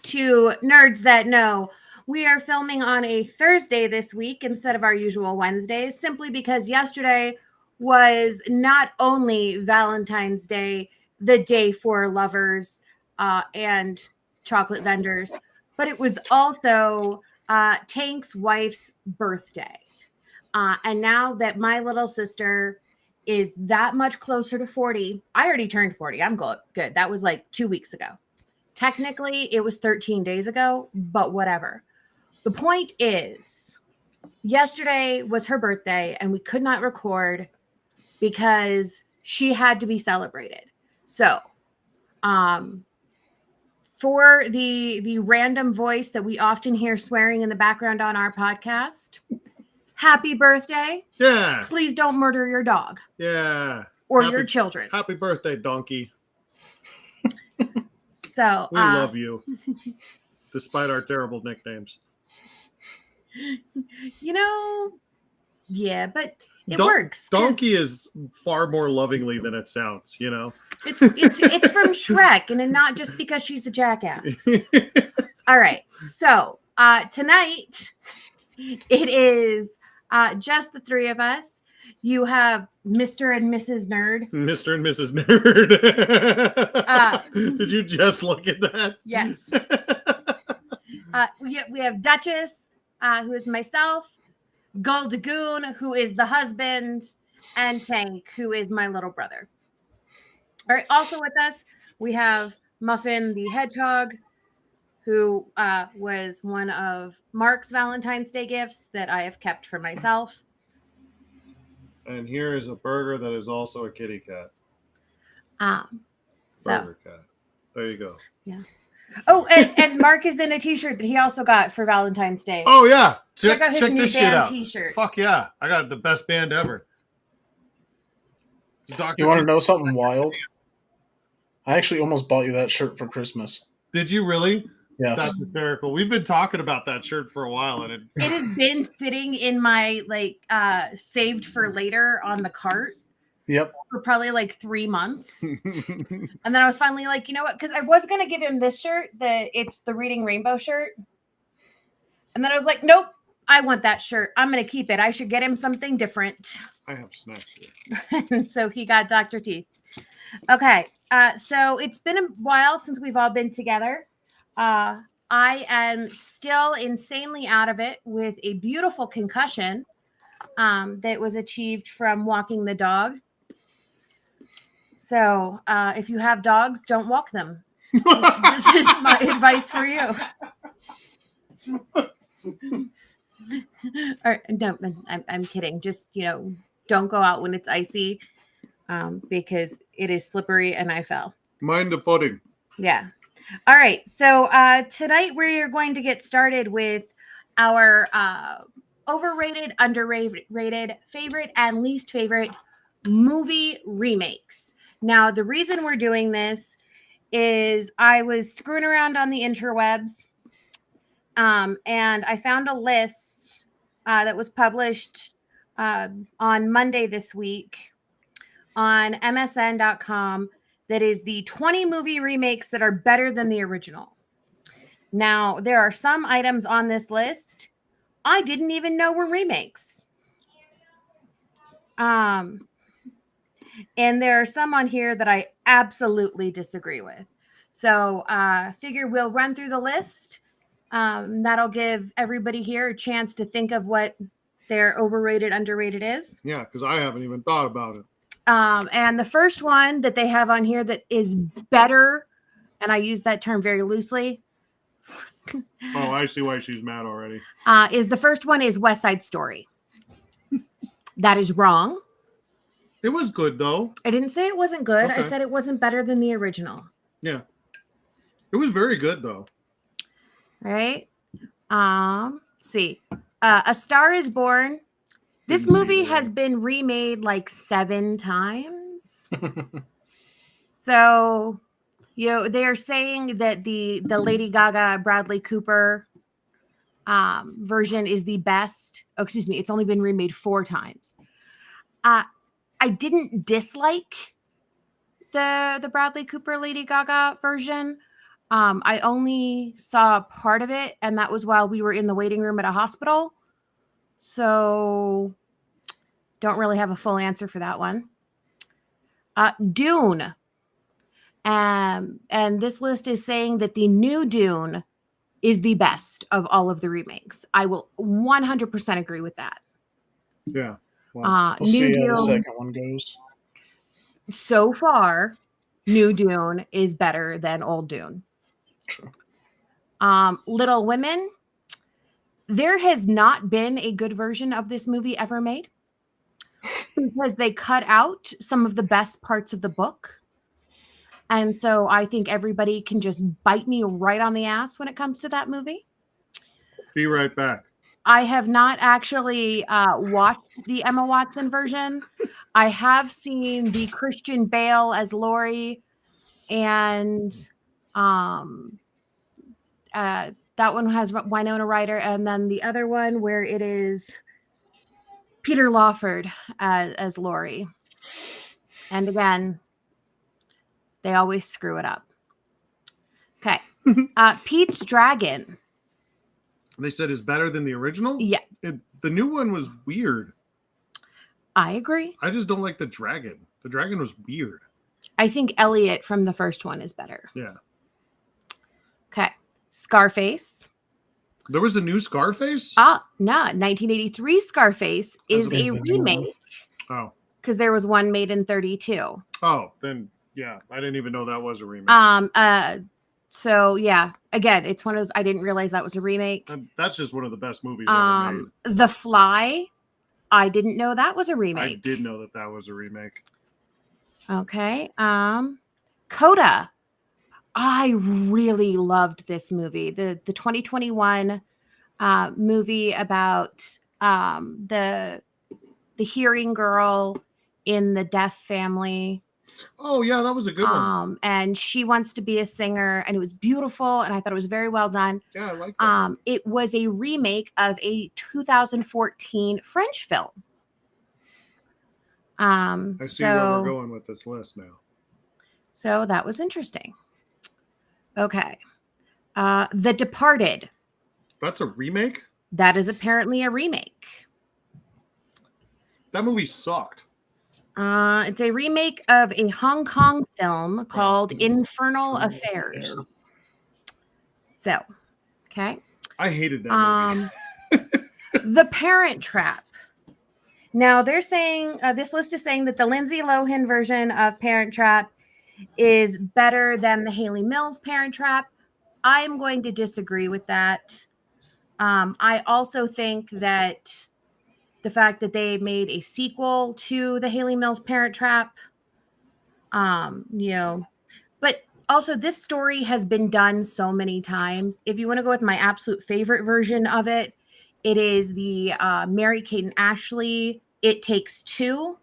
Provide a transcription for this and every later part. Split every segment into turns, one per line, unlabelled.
to Nerds That Know. We are filming on a Thursday this week instead of our usual Wednesdays, simply because yesterday was not only Valentine's Day, the day for lovers and chocolate vendors, but it was also Tank's wife's birthday. And now that my little sister is that much closer to 40, I already turned 40. I'm good. That was like 2 weeks ago. Technically, it was 13 days ago, but whatever. The point is, yesterday was her birthday, and we could not record because she had to be celebrated. So, for the random voice that we often hear swearing in the background on our podcast, happy birthday.
Yeah.
Please don't murder your dog.
Yeah.
Or your children.
Happy birthday, donkey.
So
we love you, despite our terrible nicknames.
You know, yeah, but it works.
Donkey is far more lovingly than it sounds. You know,
it's from Shrek, and not just because she's a jackass. All right, so tonight it is just the three of us. You have Mr. and Mrs. Nerd.
Mr. and Mrs. Nerd. Did you just look at that?
Yes. We have Duchess, who is myself, Gul Dagoon, who is the husband, and Tank, who is my little brother. All right. Also with us, we have Muffin the Hedgehog, who was one of Mark's Valentine's Day gifts that I have kept for myself.
And here is a burger that is also a kitty cat. Burger cat. There you go.
Yeah. Oh, and Mark is in a t-shirt that he also got for Valentine's Day.
Oh, yeah.
Check out his new
this
band
shit out.
t-shirt.
Fuck yeah. I got the best band ever.
You want to know something wild? I actually almost bought you that shirt for Christmas.
Did you really?
Yes.
That's hysterical. We've been talking about that shirt for a while, and
it has been sitting in my saved for later on the cart.
Yep.
For probably like 3 months. And then I was finally like, you know what? Because I was gonna give him this shirt, it's the Reading Rainbow shirt. And then I was like, nope, I want that shirt. I'm gonna keep it. I should get him something different.
I have snacks here.
And so he got Dr. Teeth. Okay. So it's been a while since we've all been together. I am still insanely out of it with a beautiful concussion that was achieved from walking the dog. So if you have dogs, don't walk them. This is my advice for you. No, I'm kidding. Just, don't go out when it's icy because it is slippery and I fell.
Mind the footing.
Yeah. All right. So tonight we're going to get started with our overrated, underrated, favorite, and least favorite movie remakes. Now, the reason we're doing this is I was screwing around on the interwebs and I found a list that was published on Monday this week on MSN.com that is the 20 movie remakes that are better than the original. Now, there are some items on this list I didn't even know were remakes. And there are some on here that I absolutely disagree with. So figure we'll run through the list. That'll give everybody here a chance to think of what their overrated, underrated is.
Yeah, because I haven't even thought about it.
And the first one that they have on here that is better, and I use that term very loosely.
Oh, I see why she's mad already.
Is the first one is West Side Story. That is wrong.
It was good, though.
I didn't say it wasn't good.
Okay.
I said it wasn't better than the original.
Yeah. It was very good, though.
Right? See. A Star is Born. This movie has been remade like 7 times. So, they are saying that the Lady Gaga, Bradley Cooper version is the best. Oh, excuse me. It's only been remade 4 times. I didn't dislike the Bradley Cooper, Lady Gaga version. I only saw part of it, and that was while we were in the waiting room at a hospital. So don't really have a full answer for that one. Dune. And this list is saying that the new Dune is the best of all of the remakes. I will 100% agree with that.
Yeah. Well,
We'll
New
see how the
Dune,
second one goes.
so far, New Dune is better than Old Dune.
True.
Little Women, there has not been a good version of this movie ever made because they cut out some of the best parts of the book. And so I think everybody can just bite me right on the ass when it comes to that movie.
be right back.
I have not actually watched the Emma Watson version. I have seen the Christian Bale as Laurie, and that one has Winona Ryder, and then the other one where it is Peter Lawford as Laurie. And again, they always screw it up. Okay. Pete's Dragon.
They said is better than the original?
Yeah.
The new one was weird.
I agree.
I just don't like the dragon. The dragon was weird.
I think Elliot from the first one is better.
Yeah.
Okay. Scarface.
There was a new Scarface?
No. 1983 Scarface is a remake.
Oh.
Because there was one made in 32.
Oh, then yeah. I didn't even know that was a remake.
So yeah, again, it's one of those, I didn't realize that was a remake.
That's just one of the best movies ever made.
The Fly, I didn't know that was a remake.
I did know that was a remake.
Okay. Coda. I really loved this movie. The 2021 movie about the hearing girl in the deaf family.
Oh yeah, that was a good one.
And she wants to be a singer, and it was beautiful, and I thought it was very well done.
Yeah, I like that.
It was a remake of a 2014 French film.
I see where we're going with this list now.
So that was interesting. Okay. The Departed.
That's a remake?
That is apparently a remake.
That movie sucked.
It's a remake of a Hong Kong film called Infernal Affairs. So, okay.
I hated that movie.
The Parent Trap. Now, they're saying, this list is saying that the Lindsay Lohan version of Parent Trap is better than the Haley Mills Parent Trap. I'm going to disagree with that. I also think that the fact that they made a sequel to the Haley Mills Parent Trap, but also this story has been done so many times. If you want to go with my absolute favorite version of it, it is the Mary-Kate and Ashley It Takes Two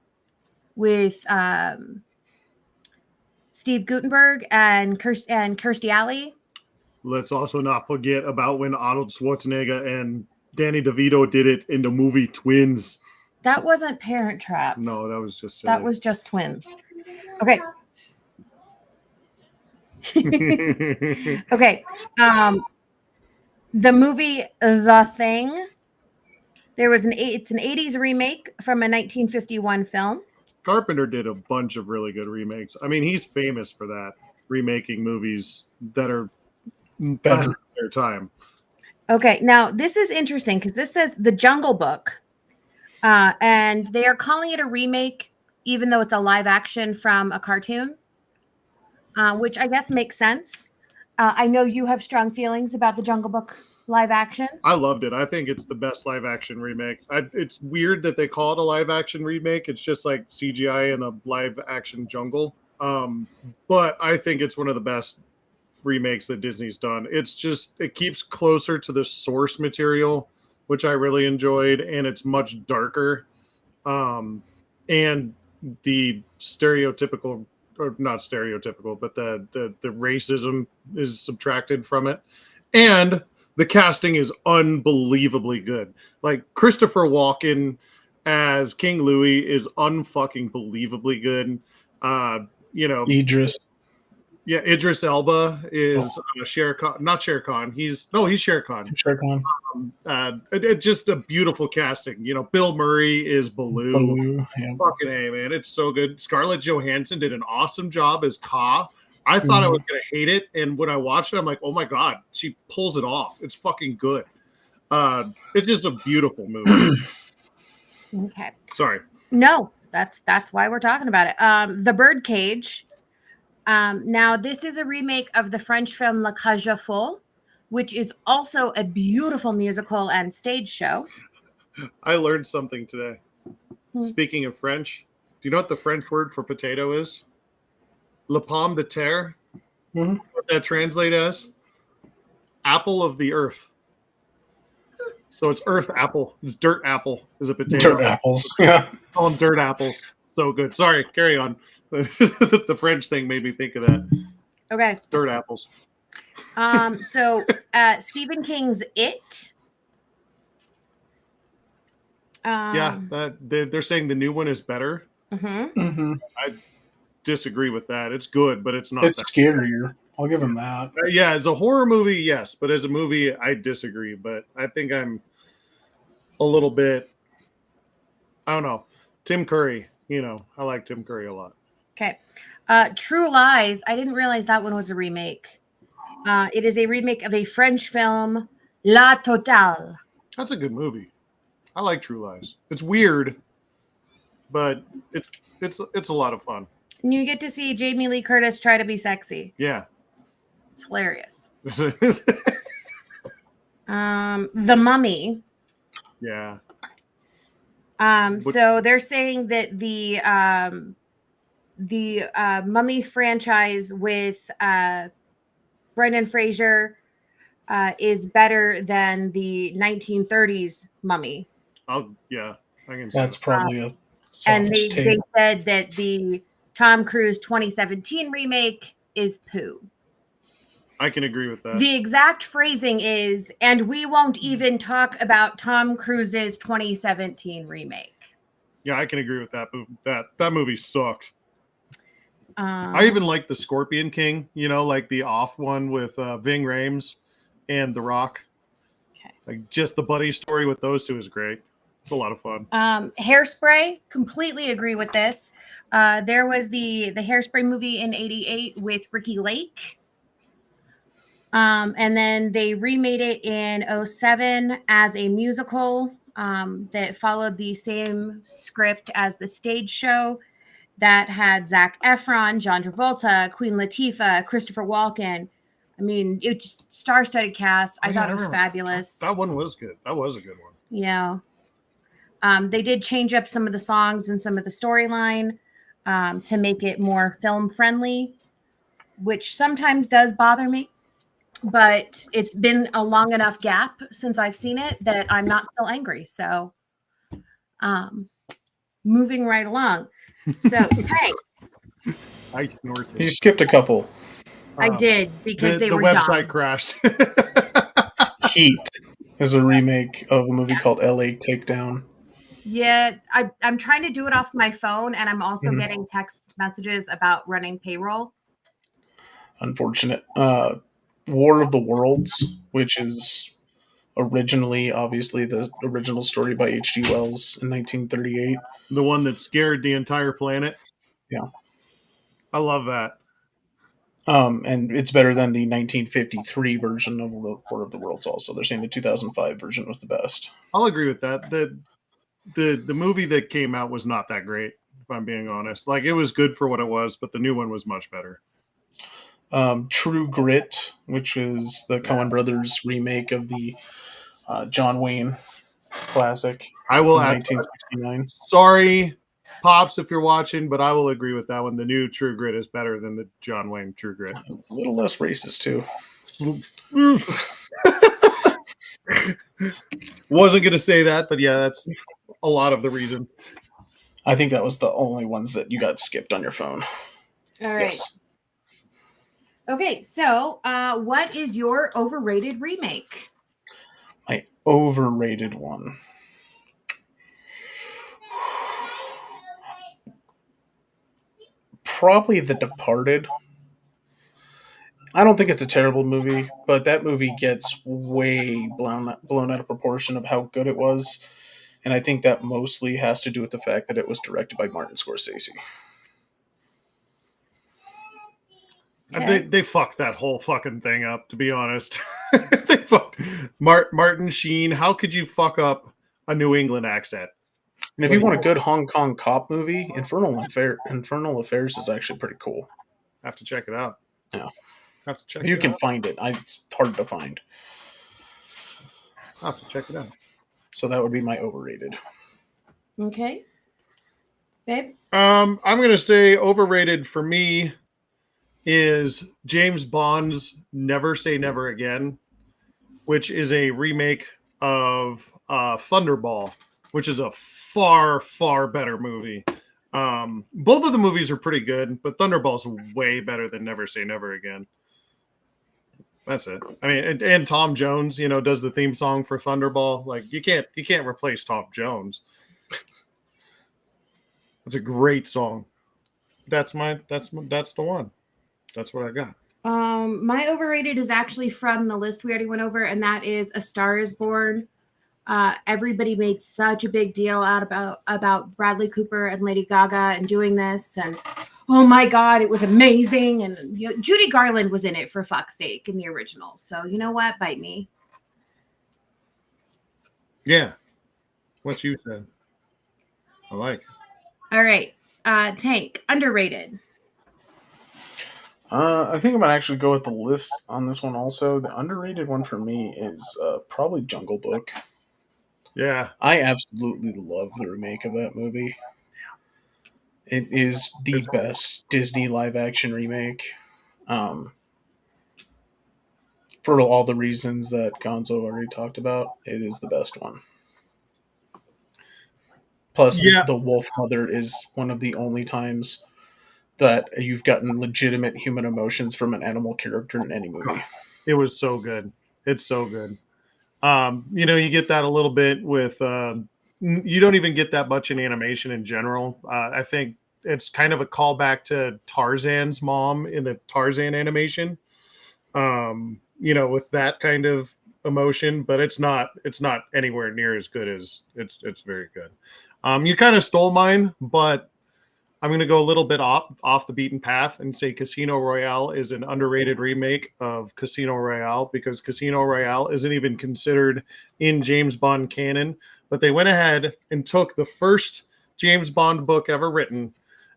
with Steve Guttenberg and Kirstie Alley.
Let's also not forget about when Arnold Schwarzenegger and Danny DeVito did it in the movie Twins.
That wasn't Parent Trap.
No, that was just silly.
That was just Twins. Okay. Okay. The movie The Thing. It's an 80s remake from a 1951 film.
Carpenter did a bunch of really good remakes. I mean, he's famous for that, remaking movies that are better than their time.
Okay, now this is interesting because this says The Jungle Book, and they are calling it a remake, even though it's a live action from a cartoon, which I guess makes sense. I know you have strong feelings about The Jungle Book live action.
I loved it. I think it's the best live action remake. It's weird that they call it a live action remake. It's just like CGI in a live action jungle. But I think it's one of the best remakes that Disney's done. It keeps closer to the source material, which I really enjoyed, and it's much darker. And the stereotypical, or not stereotypical, but the racism is subtracted from it. And the casting is unbelievably good. Like Christopher Walken as King Louis is unfucking believably good. Idris. Yeah, Idris Elba is Shere Khan. Not Shere Khan. He's Shere Khan.
Sure, go on.
Just a beautiful casting. Bill Murray is Baloo.
Baloo, yeah.
Fucking A, man. It's so good. Scarlett Johansson did an awesome job as Ka. I thought I
Mhm.
was going to hate it. And when I watched it, I'm like, oh my God, she pulls it off. It's fucking good. It's just a beautiful movie.
Okay.
Sorry.
No, that's why we're talking about it. The Birdcage. Now, this is a remake of the French film La Cage aux Folles, which is also a beautiful musical and stage show.
I learned something today.
Hmm.
Speaking of French, do you know what the French word for potato is? La pomme de terre.
Mhm.
What that translates as? Apple of the earth. So it's earth apple. It's dirt apple is a potato.
Dirt apples. Yeah.
Call them dirt apples. So good. Sorry, carry on. The French thing made me think of that.
Okay.
Dirt apples.
So Stephen King's It.
Yeah, they're saying the new one is better.
Mhm.
Mhm.
I disagree with that. It's good, but it's not.
It's
that.
scarier. I'll give him that.
Yeah, as a horror movie, yes, but as a movie, I disagree. But I think I'm a little bit. I don't know. Tim Curry. I like Tim Curry a lot.
Okay. True Lies. I didn't realize that one was a remake. It is a remake of a French film, La Totale.
That's a good movie. I like True Lies. It's weird, but it's a lot of fun.
And you get to see Jamie Lee Curtis try to be sexy.
Yeah.
It's hilarious. The Mummy.
Yeah.
So they're saying that the Mummy franchise with Brendan Fraser is better than the 1930s Mummy.
Yeah, I can say
That's probably a
And
soft
they
take.
said that the Tom Cruise 2017 remake is poo.
I can agree with that.
The exact phrasing is, and we won't even talk about Tom Cruise's 2017 remake.
Yeah, I can agree with that. That movie sucked. I even like the Scorpion King. Like the off one with Ving Rhames and The Rock.
Okay.
Like just the buddy story with those two is great. It's a lot of fun.
Hairspray, completely agree with this. There was the Hairspray movie in '88 with Ricky Lake. And then they remade it in '07 as a musical that followed the same script as the stage show that had Zac Efron, John Travolta, Queen Latifah, Christopher Walken. I mean, it's star-studded cast. I thought it was fabulous.
That one was good. That was a good one.
Yeah. They did change up some of the songs and some of the storyline to make it more film friendly, which sometimes does bother me. But it's been a long enough gap since I've seen it that I'm not still angry. So, moving right along. So, Tank,
I snorted.
You skipped a couple.
I did because they
the
were
website
dumb.
crashed.
Heat is a remake of a movie called LA Takedown.
Yeah, I'm trying to do it off my phone, and I'm also
Mhm.
getting text messages about running payroll.
Unfortunate. War of the Worlds, which is originally, obviously, the original story by H.G. Wells in 1938.
The one that scared the entire planet.
Yeah.
I love that.
And it's better than the 1953 version of War of the Worlds. Also, they're saying the 2005 version was the best.
I'll agree with that. The movie that came out was not that great, if I'm being honest. Like, it was good for what it was, but the new one was much better.
True Grit, which is the Coen Brothers remake of the John Wayne classic
I will
from
add
1969.
Sorry, Pops, if you're watching, but I will agree with that one. The new True Grit is better than the John Wayne True Grit.
It's a little less racist too.
Wasn't gonna say that, but yeah, that's a lot of the reason.
I think that was the only ones that you got skipped on your phone.
All right.
Yes.
Okay, so what is your overrated remake?
My overrated one. Probably The Departed. I don't think it's a terrible movie, but that movie gets way blown out of proportion of how good it was, and I think that mostly has to do with the fact that it was directed by Martin Scorsese.
They fucked that whole fucking thing up, to be honest. They fucked Martin Sheen. How could you fuck up a New England accent?
And if you want a good Hong Kong cop movie, Infernal Affairs is actually pretty cool.
Have to check it out.
Yeah.
Have to check
If you
it
can
out.
find it. It's hard to find.
I'll have to check it out.
So that would be my overrated.
Okay. Babe?
I'm gonna say overrated for me is James Bond's Never Say Never Again, which is a remake of Thunderball, which is a far, far better movie. Both of the movies are pretty good, but Thunderball's way better than Never Say Never Again. That's it. I mean, and Tom Jones, does the theme song for Thunderball. Like you can't replace Tom Jones. It's a great song. That's the one. That's what I got.
My overrated is actually from the list we already went over, and that is A Star Is Born. Everybody made such a big deal out about Bradley Cooper and Lady Gaga and doing this, and oh my god, it was amazing. And Judy Garland was in it, for fuck's sake, in the original. So you know what? Bite me.
Yeah, what you said. I like it.
All right, Tank, underrated.
I think I'm gonna actually go with the list on this one. Also, the underrated one for me is probably Jungle Book.
Yeah,
I absolutely love the remake of that movie. It is the best Disney live action remake. For all the reasons that Gonzo already talked about, it is the best one. Plus, the Wolf Mother is one of the only times that you've gotten legitimate human emotions from an animal character in any movie.
It was so good. It's so good. You get that a little bit with. You don't even get that much in animation in general. I think it's kind of a callback to Tarzan's mom in the Tarzan animation. With that kind of emotion, but it's not anywhere near as good as it's very good. You kind of stole mine, but I'm going to go a little bit off the beaten path and say Casino Royale is an underrated remake of Casino Royale because Casino Royale isn't even considered in James Bond canon, but they went ahead and took the first James Bond book ever written,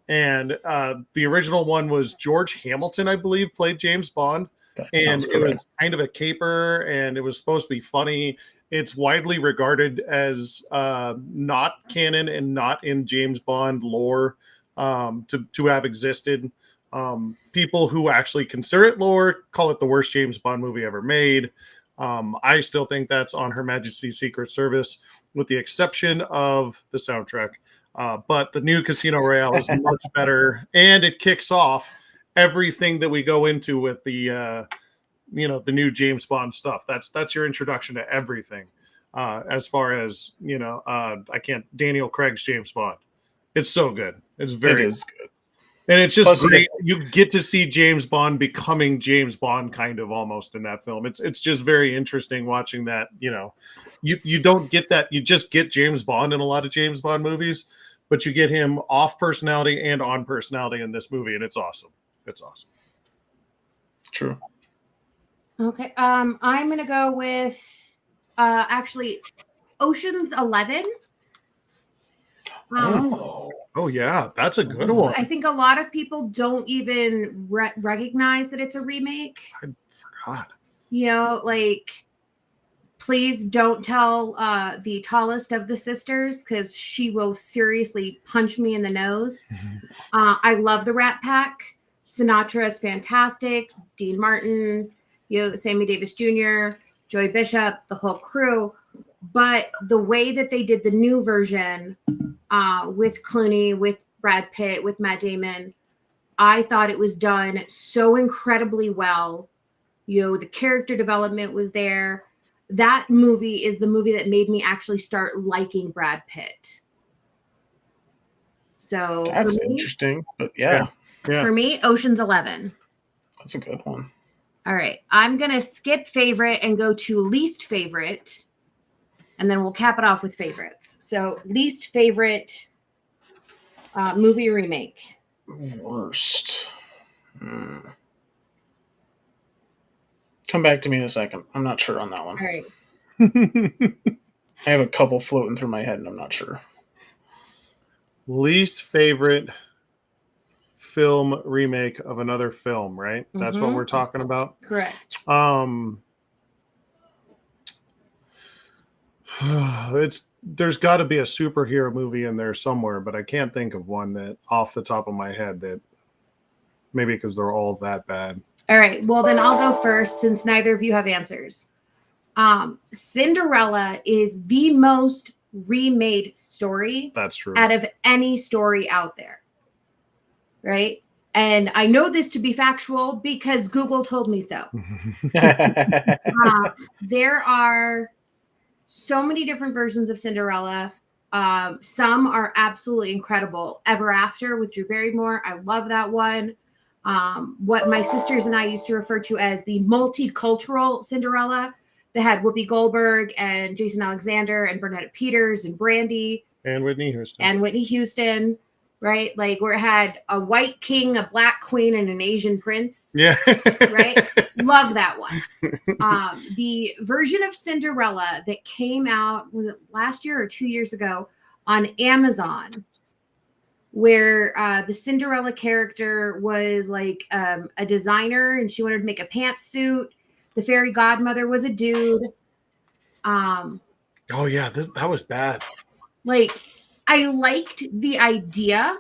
and the original one was George Hamilton, I believe, played James Bond, and it was kind of a caper, and it was supposed to be funny. It's widely regarded as not canon and not in James Bond lore. To have existed. People who actually consider it lore call it the worst James Bond movie ever made. I still think that's on Her Majesty's Secret Service, with the exception of the soundtrack. But the new Casino Royale is much better, and it kicks off everything that we go into with the new James Bond stuff. That's your introduction to everything. As far as Daniel Craig's James Bond. It's so good. It is good. And it's just great. You get to see James Bond becoming James Bond kind of almost in that film. It's just very interesting watching that, you don't get that. You just get James Bond in a lot of James Bond movies, but you get him off personality and on personality in this movie. And it's awesome. It's awesome.
True.
Okay. I'm going to go with actually Ocean's 11.
Oh yeah, that's a good one.
I think a lot of people don't even recognize that it's a remake.
I forgot.
Please don't tell the tallest of the sisters because she will seriously punch me in the nose. I love the Rat Pack. Sinatra is fantastic. Dean Martin, Sammy Davis Jr., Joy Bishop, the whole crew. But the way that they did the new version with Clooney, with Brad Pitt, with Matt Damon, I thought it was done so incredibly well. The character development was there. That movie is the movie that made me actually start liking Brad Pitt. So
that's interesting, but yeah.
For me, Ocean's 11.
That's a good one.
All right. I'm going to skip favorite and go to least favorite. And then we'll cap it off with favorites. So, least favorite movie remake.
Worst. Come back to me in a second. I'm not sure on that one.
All right.
I have a couple floating through my head and I'm not sure.
Least favorite film remake of another film, right? That's what we're talking about.
Correct.
There's got to be a superhero movie in there somewhere, but I can't think of one that off the top of my head that maybe because they're all that bad.
All right. Well, then I'll go first since neither of you have answers. Cinderella is the most remade story.
That's true.
Out of any story out there. Right? And I know this to be factual because Google told me so. There are so many different versions of Cinderella. Some are absolutely incredible. Ever After with Drew Barrymore. I love that one. What my sisters and I used to refer to as the multicultural Cinderella. They had Whoopi Goldberg and Jason Alexander and Bernadette Peters and Brandy.
And Whitney
Houston. Right? Like where it had a white king, a black queen, and an Asian prince.
Yeah.
Right? Love that one. The version of Cinderella that came out, was it last year or 2 years ago on Amazon, where the Cinderella character was like a designer and she wanted to make a pantsuit. The fairy godmother was a dude.
Oh yeah, that was bad.
Like, I liked the idea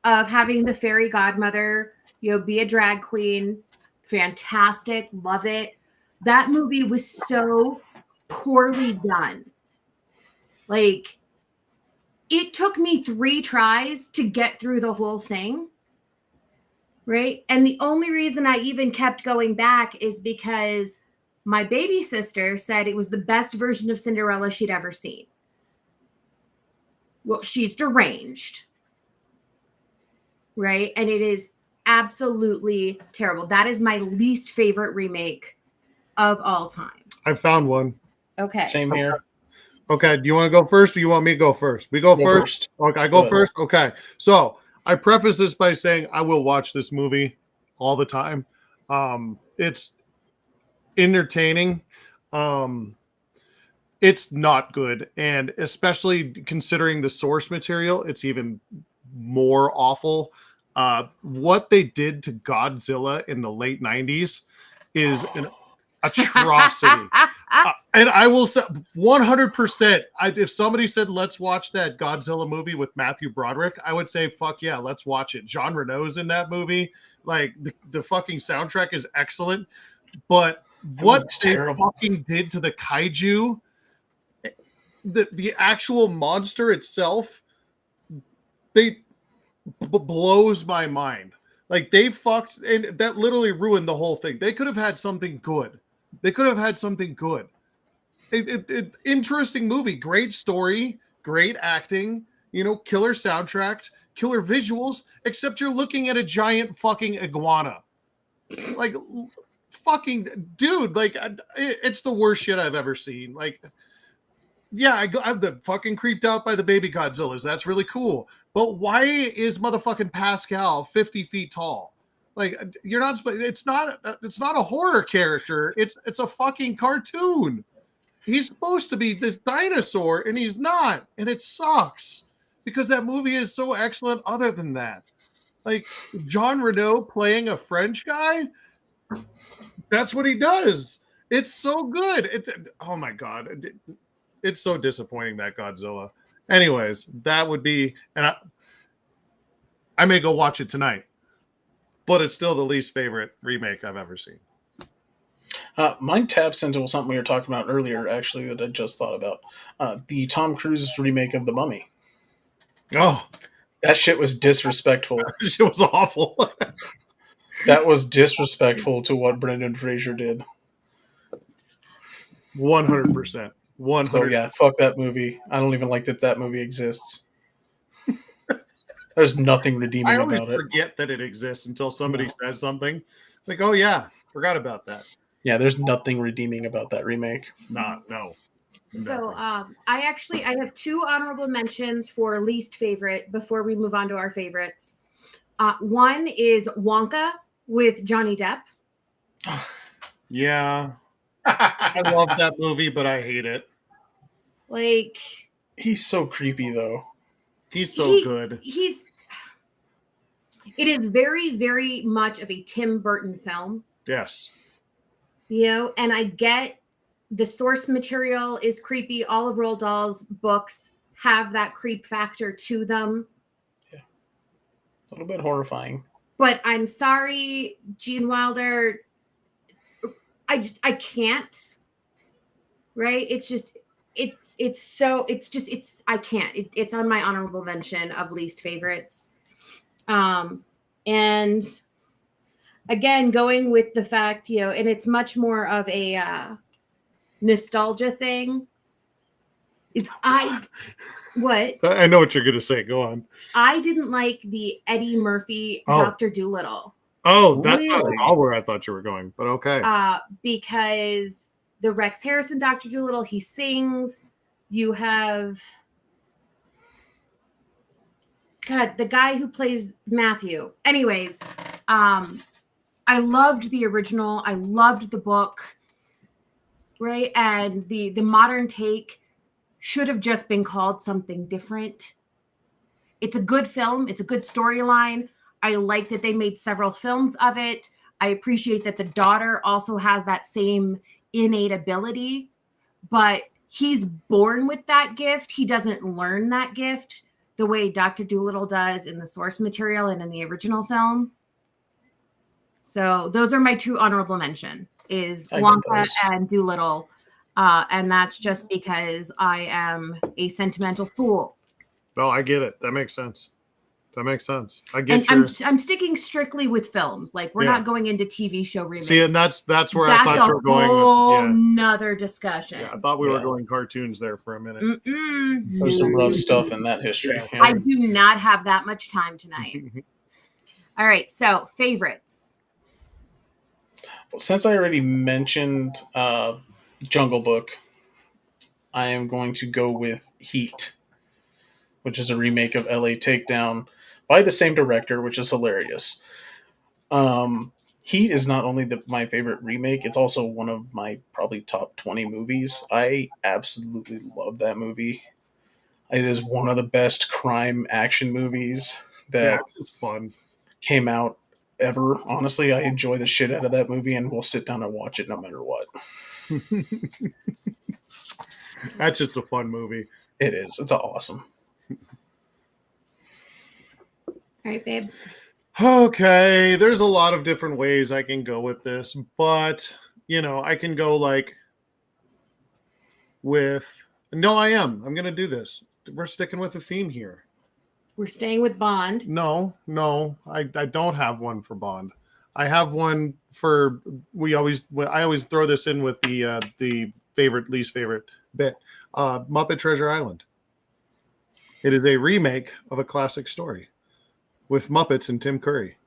of having the fairy godmother, be a drag queen. Fantastic. Love it. That movie was so poorly done. Like, it took me 3 tries to get through the whole thing. Right? And the only reason I even kept going back is because my baby sister said it was the best version of Cinderella she'd ever seen. Well, she's deranged. Right? And it is absolutely terrible. That is my least favorite remake of all time.
I found one.
Okay.
Same here.
Okay. Do you want to go first or you want me to go first? We go first. Okay. I go first. Okay. So I preface this by saying I will watch this movie all the time. It's entertaining. It's not good. And especially considering the source material, it's even more awful. What they did to Godzilla in the late 90s is an atrocity. And I will say 100%. If somebody said, let's watch that Godzilla movie with Matthew Broderick, I would say, fuck yeah, let's watch it. Jean Reno's in that movie. Like the fucking soundtrack is excellent. But what they fucking did to the kaiju, the actual monster itself, blows my mind. Like they fucked, and that literally ruined the whole thing. They could have had something good. Interesting movie, great story, great acting, killer soundtrack, killer visuals, except you're looking at a giant fucking iguana. Like, fucking dude, like, it's the worst shit I've ever seen. Like, yeah, I'm the fucking creeped out by the baby Godzillas. That's really cool. But why is motherfucking Pascal 50 feet tall? Like, you're not. It's not a horror character. It's a fucking cartoon. He's supposed to be this dinosaur, and he's not. And it sucks because that movie is so excellent. Other than that, like Jean Reno playing a French guy, that's what he does. It's so good. Oh my god. It's so disappointing, that Godzilla. Anyways, that would be, and I may go watch it tonight, but it's still the least favorite remake I've ever seen.
Mine taps into something we were talking about earlier, actually, that I just thought about. The Tom Cruise remake of The Mummy.
Oh.
That shit was disrespectful.
That shit was awful.
That was disrespectful to what Brendan Fraser did.
100%. 100%.
So yeah, fuck that movie. I don't even like that movie exists. There's nothing redeeming about it.
I always forget that it exists until somebody says something. Like, oh yeah, forgot about that.
Yeah, there's nothing redeeming about that remake.
No.
So
Nothing.
I have two honorable mentions for least favorite before we move on to our favorites. One is Wonka with Johnny Depp.
Yeah, I love that movie, but I hate it.
Like,
He's so creepy though.
He's so good.
It is very, very much of a Tim Burton film,
Yes.
and I get the source material is creepy. All of Roald Dahl's books have that creep factor to them.
Yeah. A little bit horrifying.
But I'm sorry, Gene Wilder. I can't. Right? I can't. It's on my honorable mention of least favorites. And again, going with the fact, and it's much more of a nostalgia thing. What?
I know what you're going to say. Go on.
I didn't like the Eddie Murphy Dr. Dolittle.
Oh, that's not
Really?
at all where I thought you were going, but okay.
Because the Rex Harrison Dr. Dolittle, he sings. You have the guy who plays Matthew. Anyways, I loved the original. I loved the book. Right? And the modern take should have just been called something different. It's a good film. It's a good storyline. I like that they made several films of it. I appreciate that the daughter also has that same innate ability, but he's born with that gift. He doesn't learn that gift the way Dr. Dolittle does in the source material and in the original film. So those are my two honorable mention is Wonka and Dolittle. And that's just because I am a sentimental fool.
Oh, I get it. That makes sense. I get
and I'm sticking strictly with films. Like we're not going into TV show remakes.
See, and that's where I thought you were going.
Whole nother discussion.
Yeah, I thought we were going cartoons there for a minute.
There's some rough stuff in that history.
Yeah.
Yeah.
I do not have that much time tonight. All right, so favorites.
Since I already mentioned Jungle Book, I am going to go with Heat, which is a remake of LA Takedown by the same director, which is hilarious. Heat is not only my favorite remake, it's also one of my probably top 20 movies. I absolutely love that movie. It is one of the best crime action movies that
fun
came out ever. Honestly, I enjoy the shit out of that movie and will sit down and watch it no matter what.
That's just a fun movie.
It is. It's awesome.
All right, babe.
Okay, there's a lot of different ways I can go with this, but I can go I'm going to do this. We're sticking with a theme here.
We're staying with Bond.
No, I don't have one for Bond. I have one for I always throw this in with the least favorite bit. Muppet Treasure Island. It is a remake of a classic story with Muppets and Tim Curry.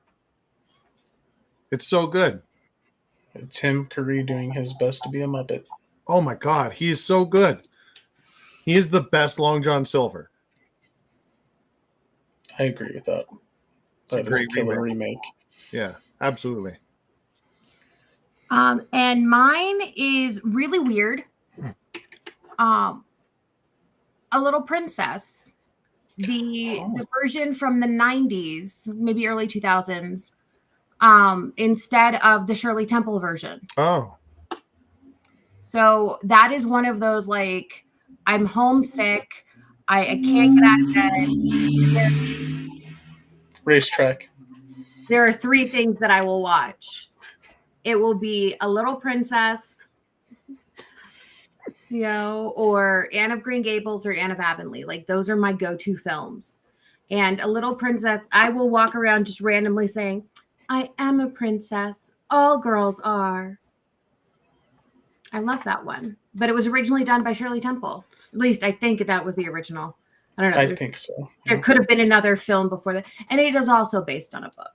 It's so good.
Tim Curry doing his best to be a Muppet.
Oh my God, he is so good. He is the best Long John Silver.
I agree with that. That is a killer remake.
Yeah, absolutely.
And mine is really weird. A Little Princess. The version from the 90s, maybe early 2000s, instead of the Shirley Temple version.
Oh.
So that is one of those, I'm homesick. I can't get out of bed.
Racetrack.
There are three things that I will watch. It will be A Little Princess, or Anne of Green Gables or Anne of Avonlea. Those are my go-to films. And A Little Princess, I will walk around just randomly saying, I am a princess. All girls are. I love that one. But it was originally done by Shirley Temple. At least I think that was the original. I don't know.
I think so.
There could have been another film before that. And it is also based on a book.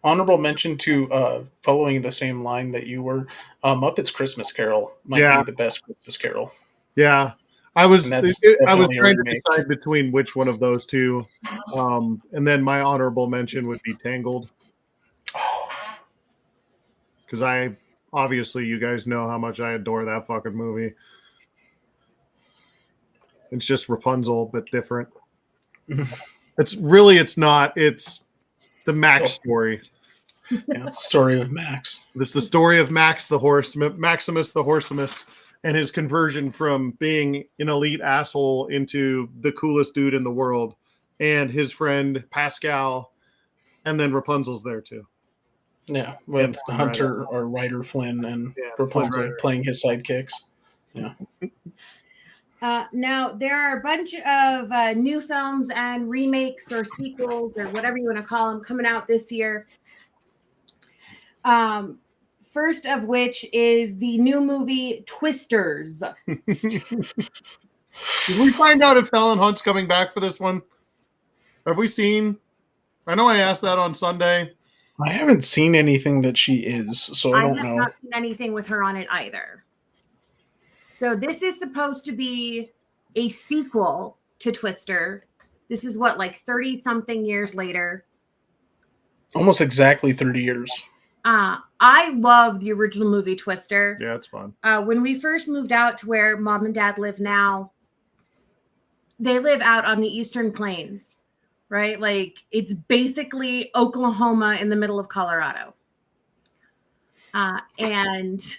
Honorable mention to following the same line that you were. Muppets Christmas Carol might
Yeah.
be the best Christmas Carol.
Yeah. I
And
was
that's
I was
definitely a
trying to
remake.
decide between which one of those two. And then my honorable mention would be Tangled. Because obviously you guys know how much I adore that fucking movie. It's just Rapunzel, but different. It's not. It's the Max story.
Yeah, it's the story of Max.
It's the story of Maximus the Horsemus, and his conversion from being an elite asshole into the coolest dude in the world, and his friend Pascal, and then Rapunzel's there too.
Yeah, with
And
Hunter or Ryder Flynn and
Yeah,
Rapunzel
Flynn
playing his sidekicks. Yeah.
Now, there are a bunch of new films and remakes or sequels or whatever you want to call them coming out this year. First of which is the new movie Twisters.
Did we find out if Helen Hunt's coming back for this one? Have we seen? I know I asked that on Sunday.
I haven't seen anything that she is, so I don't
have
know.
not seen anything with her on it either. So this is supposed to be a sequel to Twister. This is what, like 30 something years later.
Almost exactly 30 years.
I love the original movie Twister.
Yeah, it's fun.
When we first moved out to where mom and dad live now, they live out on the Eastern Plains, right? Like it's basically Oklahoma in the middle of Colorado. And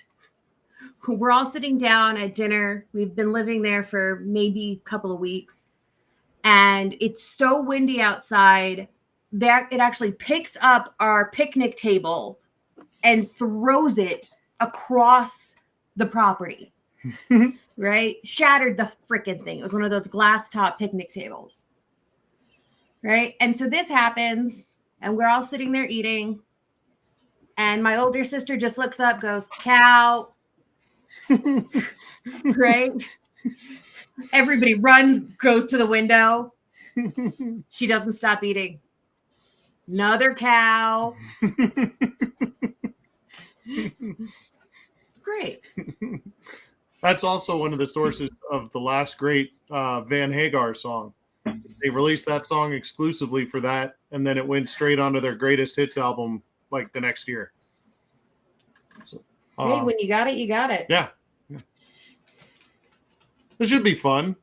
we're all sitting down at dinner. We've been living there for maybe a couple of weeks. And it's so windy outside that it actually picks up our picnic table and throws it across the property. Right? Shattered the freaking thing. It was one of those glass top picnic tables. Right? And so this happens, and we're all sitting there eating. And my older sister just looks up, goes, "Cow." Right? Everybody runs, goes to the window. She doesn't stop eating. Another cow. It's great.
That's also one of the sources of the last great Van Hagar song. They released that song exclusively for that, and then it went straight onto their greatest hits album like the next year. So,
Hey, when you got it, you got it.
Yeah. It should be fun.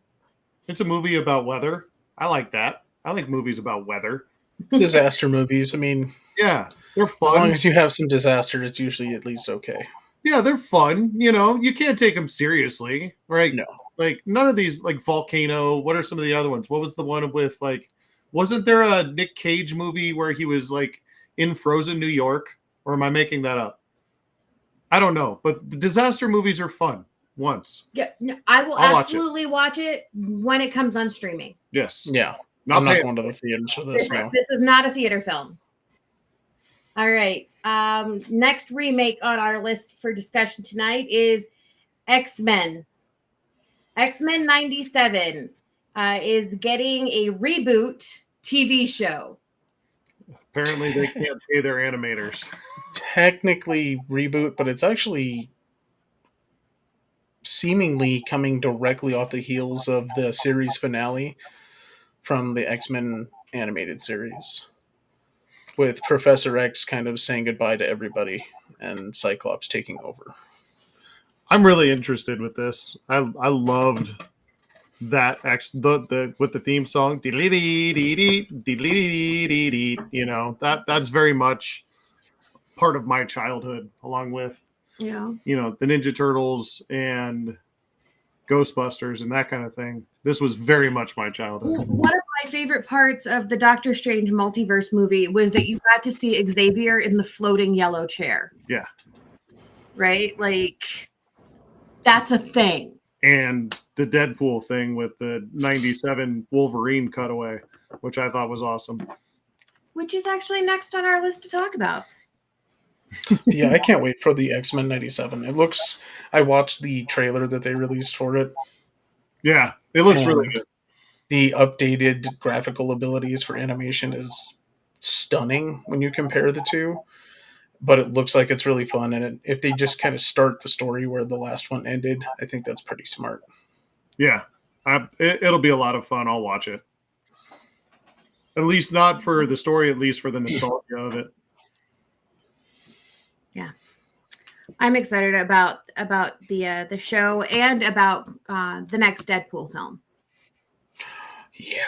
It's a movie about weather. I like that. I like movies about weather.
Disaster movies. I mean,
yeah, they're fun.
As long as you have some disaster, it's usually at least okay.
Yeah, they're fun. You know, you can't take them seriously, right?
No.
Like none of these, like Volcano. What are some of the other ones? What was the one with like? Wasn't there a Nick Cage movie where he was like in frozen New York? Or am I making that up? I don't know, but the disaster movies are fun. Once.
Yeah, no, I'll absolutely watch it when it comes on streaming.
Yes.
Yeah. I'm not going to the theaters for this.
This is not a theater film. All right. Next remake on our list for discussion tonight is X-Men. X-Men 97 is getting a reboot TV show.
Apparently they can't pay their animators.
Technically reboot, but it's actually seemingly coming directly off the heels of the series finale from the X-Men animated series, with Professor X kind of saying goodbye to everybody and Cyclops taking over.
I'm really interested with this. I loved that with the theme song. You know, that's very much part of my childhood, along with the Ninja Turtles and Ghostbusters and that kind of thing. This was very much my childhood.
One of my favorite parts of the Doctor Strange multiverse movie was that you got to see Xavier in the floating yellow chair.
Yeah.
Right? Like, that's a thing.
And the Deadpool thing with the 97 Wolverine cutaway, which I thought was awesome.
Which is actually next on our list to talk about.
Yeah, I can't wait for the X-Men 97. It looks... I watched the trailer that they released for it.
Yeah, it looks really good.
The updated graphical abilities for animation is stunning when you compare the two, but it looks like it's really fun. And if they just kind of start the story where the last one ended, I think that's pretty smart.
Yeah, it'll be a lot of fun. I'll watch it. At least not for the story, at least for the nostalgia of it.
Yeah, I'm excited about the show and about the next Deadpool film.
Yeah,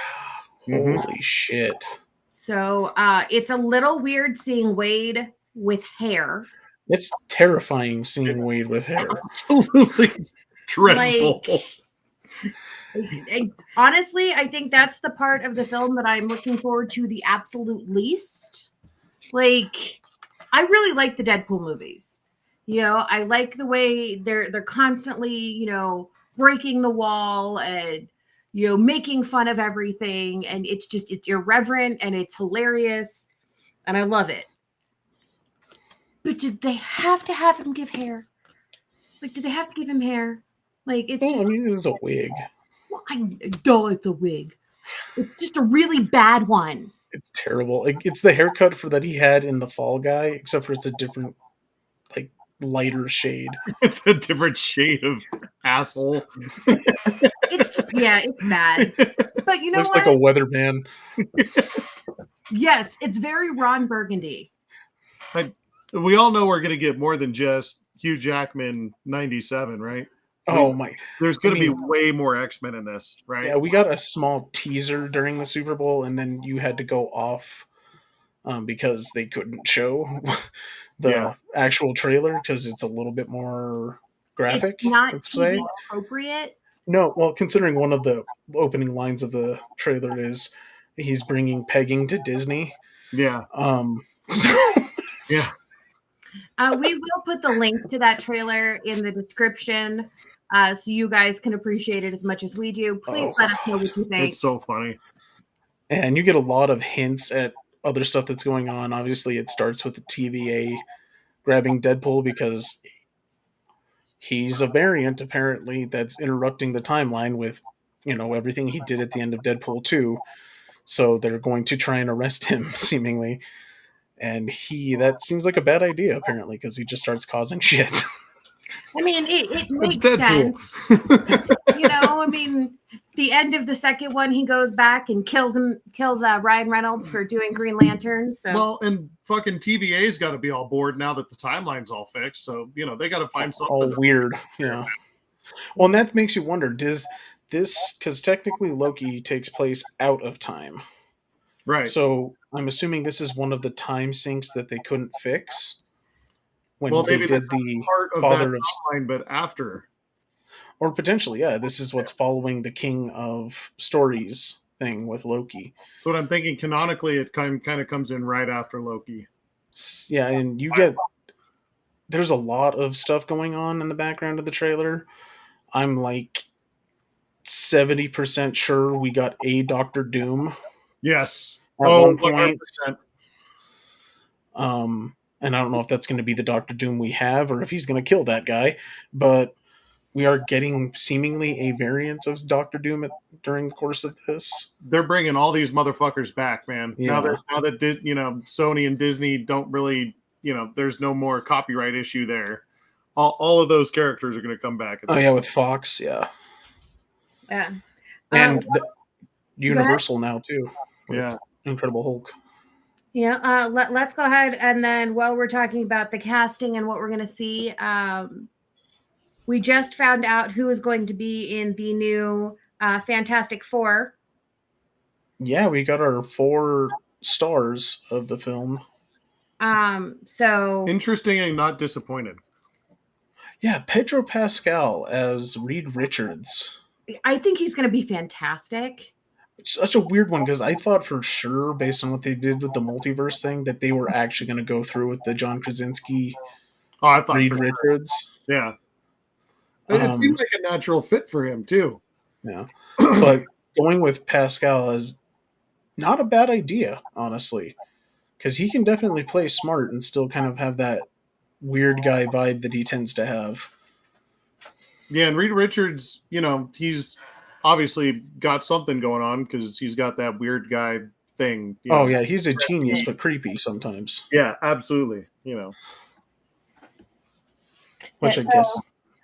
holy shit!
So it's a little weird seeing Wade with hair.
It's terrifying seeing Wade with hair.
Absolutely dreadful.
Honestly, I think that's the part of the film that I'm looking forward to the absolute least. Like, I really like the Deadpool movies. You know, I like the way they're constantly, you know, breaking the wall and, you know, making fun of everything, and it's irreverent and it's hilarious, and I love it. But did they have to have him give hair? Like, did they have to give him hair? Like, it's just.
I mean, it is a wig.
Well, it's a wig. It's just a really bad one.
It's terrible. Like, it's the haircut for that he had in the Fall Guy, except for it's a different, like, lighter shade.
It's a different shade of asshole.
It's just, yeah, it's bad. But you know
Looks
what?
like a weatherman.
Yes, it's very Ron Burgundy.
We all know we're going to get more than just Hugh Jackman 97, right?
Oh my!
There's going to be way more X-Men in this, right?
Yeah, we got a small teaser during the Super Bowl, and then you had to go off because they couldn't show the actual trailer because it's a little bit more graphic.
It's not
let's say
appropriate.
No, well, considering one of the opening lines of the trailer is he's bringing pegging to Disney.
Yeah.
Yeah.
We will put the link to that trailer in the description. So you guys can appreciate it as much as we do. Please let us know what you think.
It's so funny.
And you get a lot of hints at other stuff that's going on. Obviously, it starts with the TVA grabbing Deadpool because he's a variant, apparently, that's interrupting the timeline with, you know, everything he did at the end of Deadpool 2. So they're going to try and arrest him, seemingly. And that seems like a bad idea, apparently, because he just starts causing shit.
I mean, it makes sense. You know, I mean, the end of the second one, he goes back and kills Ryan Reynolds for doing Green Lantern. So
well, and fucking TVA's got to be all bored now that the timeline's all fixed. So you know they got to find something
all weird. Yeah. Well, and that makes you wonder: does this, because technically Loki takes place out of time,
right?
So I'm assuming this is one of the time sinks that they couldn't fix when
maybe
they did the
part of
Father
that
of
timeline, but after.
Or potentially, yeah, this is what's following the King of Stories thing with Loki.
So what I'm thinking, canonically, it kind of comes in right after Loki.
Yeah, and there's a lot of stuff going on in the background of the trailer. I'm like 70% sure we got a Doctor Doom.
Yes.
At one point.
100%.
And I don't know if that's going to be the Doctor Doom we have or if he's going to kill that guy, but we are getting seemingly a variant of Doctor Doom during the course of this.
They're bringing all these motherfuckers back, man.
Yeah.
Now that you know, Sony and Disney don't really, you know, there's no more copyright issue there. All of those characters are going to come back.
With Fox, yeah.
Yeah.
And Universal now too.
With
Incredible Hulk.
Yeah. Let's go ahead and then while we're talking about the casting and what we're going to see, we just found out who is going to be in the new Fantastic Four.
Yeah, we got our 4 stars of the film.
So
interesting and not disappointed.
Yeah, Pedro Pascal as Reed Richards.
I think he's going to be fantastic.
It's such a weird one because I thought for sure, based on what they did with the multiverse thing, that they were actually going to go through with the John Krasinski Reed Richards.
Sure. Yeah. It seemed like a natural fit for him, too.
Yeah. But going with Pascal is not a bad idea, honestly. Because he can definitely play smart and still kind of have that weird guy vibe that he tends to have.
Yeah, and Reed Richards, you know, he's obviously got something going on because he's got that weird guy thing.
Oh yeah, he's a genius, but creepy sometimes.
Yeah, absolutely. You know,
Which
Yeah,
I guess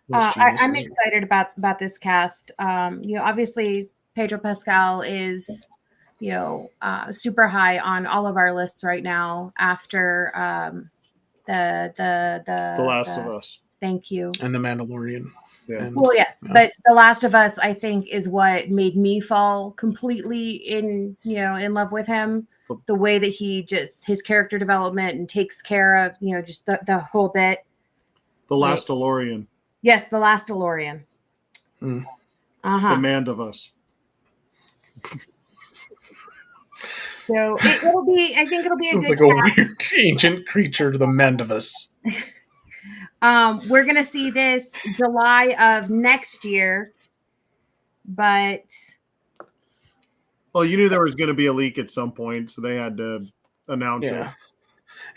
most
I'm
geniuses.
excited about this cast. Obviously Pedro Pascal is, super high on all of our lists right now after the the
The
the
Last of
the.
Us.
Thank you.
And the Mandalorian.
Yeah.
And
Well, yes,
yeah.
but The Last of Us, I think, is what made me fall completely in love with him. The way that his character development and takes care of, just the whole bit.
The
Like,
Last DeLorean.
yes, The Last DeLorean.
Mm.
The Man of Us.
So it'll be. I think it'll be a
It's
good.
like a weird ancient creature, the Mandavus.
We're gonna see this July of next year, but
Well, you knew there was going to be a leak at some point, so they had to announce it.
Yeah.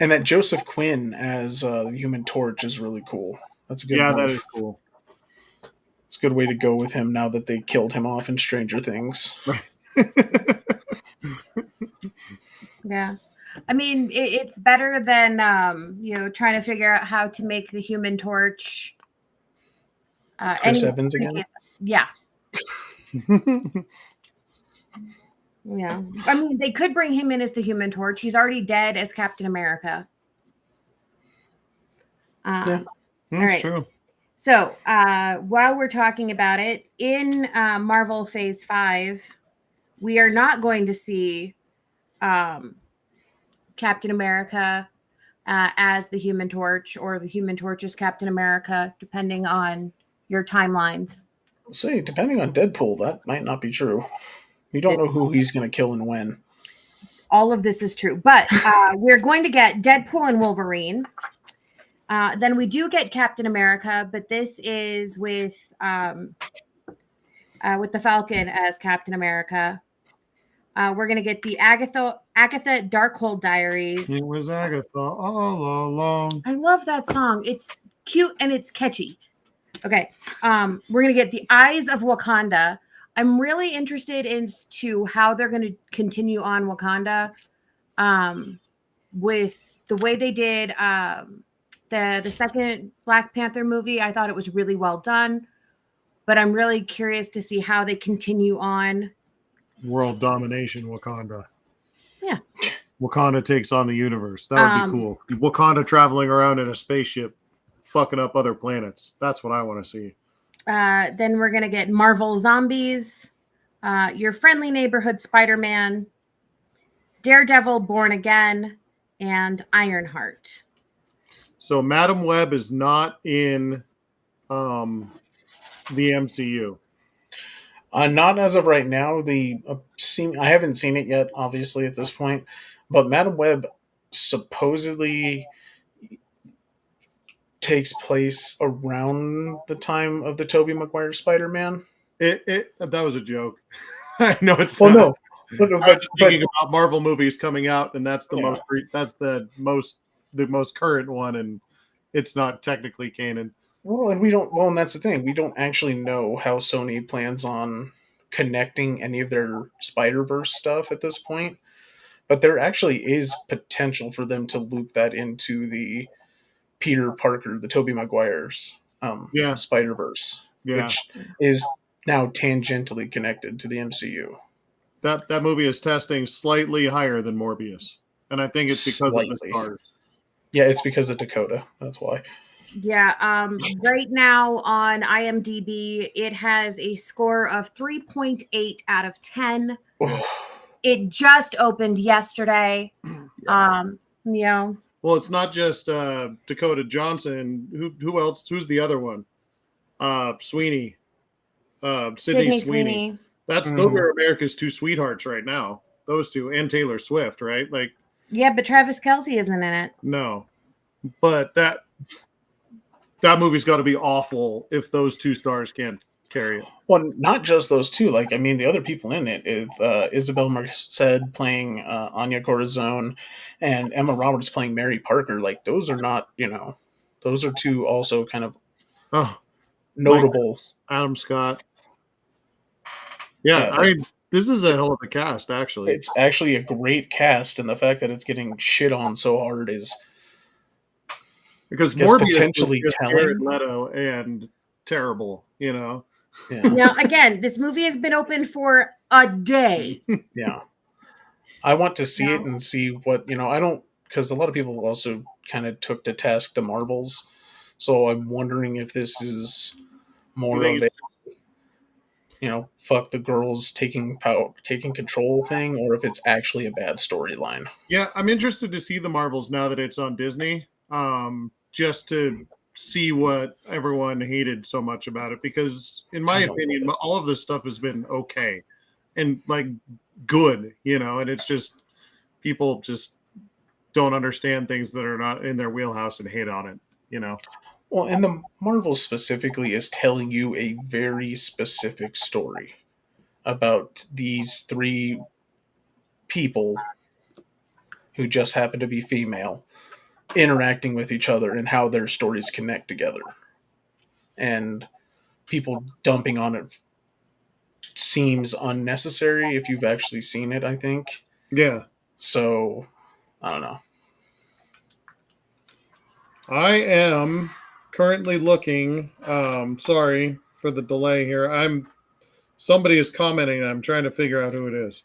And that Joseph Quinn as the Human Torch is really cool. That's a good
Yeah, that
move.
is cool.
It's a good way to go with him now that they killed him off in Stranger Things.
Right.
yeah. I mean, it's better than trying to figure out how to make the Human Torch.
Chris Evans again?
Yeah. Yeah. I mean, they could bring him in as the Human Torch. He's already dead as Captain America.
Yeah.
That's true.
So while we're talking about it, in Marvel Phase 5, we are not going to see Captain America as the Human Torch, or the Human Torch as Captain America, depending on your timelines.
Say, depending on Deadpool, that might not be true. We don't know who he's going to kill and when.
All of this is true, but we're going to get Deadpool and Wolverine. Then we do get Captain America, but this is with the Falcon as Captain America. We're gonna get the Agatha Darkhold Diaries.
It was Agatha all along.
I love that song. It's cute and it's catchy. Okay. We're gonna get the Eyes of Wakanda. I'm really interested into how they're gonna continue on Wakanda. With the way they did the second Black Panther movie, I thought it was really well done. But I'm really curious to see how they continue on.
World domination, Wakanda.
Yeah.
Wakanda takes on the universe. That would be cool. Wakanda traveling around in a spaceship, fucking up other planets. That's what I want to see.
Then we're going to get Marvel Zombies, Your Friendly Neighborhood Spider-Man, Daredevil Born Again, and Ironheart.
So Madam Web is not in the MCU.
Not as of right now. I haven't seen it yet, obviously, at this point. But Madam Web supposedly takes place around the time of the Tobey Maguire Spider-Man.
That was a joke. I know it's
well,
not.
no,
but thinking about Marvel movies coming out, and that's the most current one, and it's not technically canon.
Well, and that's the thing. We don't actually know how Sony plans on connecting any of their Spider-Verse stuff at this point. But there actually is potential for them to loop that into the Peter Parker, the Tobey Maguire's Spider-Verse, which is now tangentially connected to the MCU.
That movie is testing slightly higher than Morbius, and I think it's because of the stars.
Yeah, it's because of Dakota. That's why.
Yeah, right now on IMDb, it has a score of 3.8 out of 10. It just opened yesterday.
Well, it's not just Dakota Johnson. Who else? Who's the other one? Sweeney. Sydney Sweeney. Those are America's two sweethearts right now. Those two, and Taylor Swift, right? Like,
yeah, but Travis Kelce isn't in it.
No, but that movie's got to be awful if those two stars can't carry it.
Well, not just those two. Like, I mean, the other people in it is Isabel Merced playing Anya Corazon, and Emma Roberts playing Mary Parker. Like, those are not, those are two also kind of notable.
Adam Scott. Yeah, I mean, This is a hell of a cast, actually.
It's actually a great cast, and the fact that it's getting shit on so hard is
Because
guess
Morbius was
potentially
just Jared
telling.
Leto and terrible,
Yeah,
Now, again, this movie has been open for a day.
yeah. I want to see it
No.
and see what I don't, because a lot of people also kind of took to task the Marvels, so I'm wondering if this is
You
more
think
of a fuck the girls taking power, taking control thing, or if it's actually a bad storyline.
Yeah, I'm interested to see the Marvels now that it's on Disney. Just to see what everyone hated so much about it, because in my
I don't
opinion,
get it.
all of this stuff has been okay and like good, and it's just people just don't understand things that are not in their wheelhouse and hate on it.
Well, and the Marvels specifically is telling you a very specific story about these three people who just happen to be female interacting with each other and how their stories connect together. And people dumping on it seems unnecessary if you've actually seen it, I think.
Yeah.
So, I don't know.
I am currently looking. Sorry for the delay here. Somebody is commenting. And I'm trying to figure out who it is.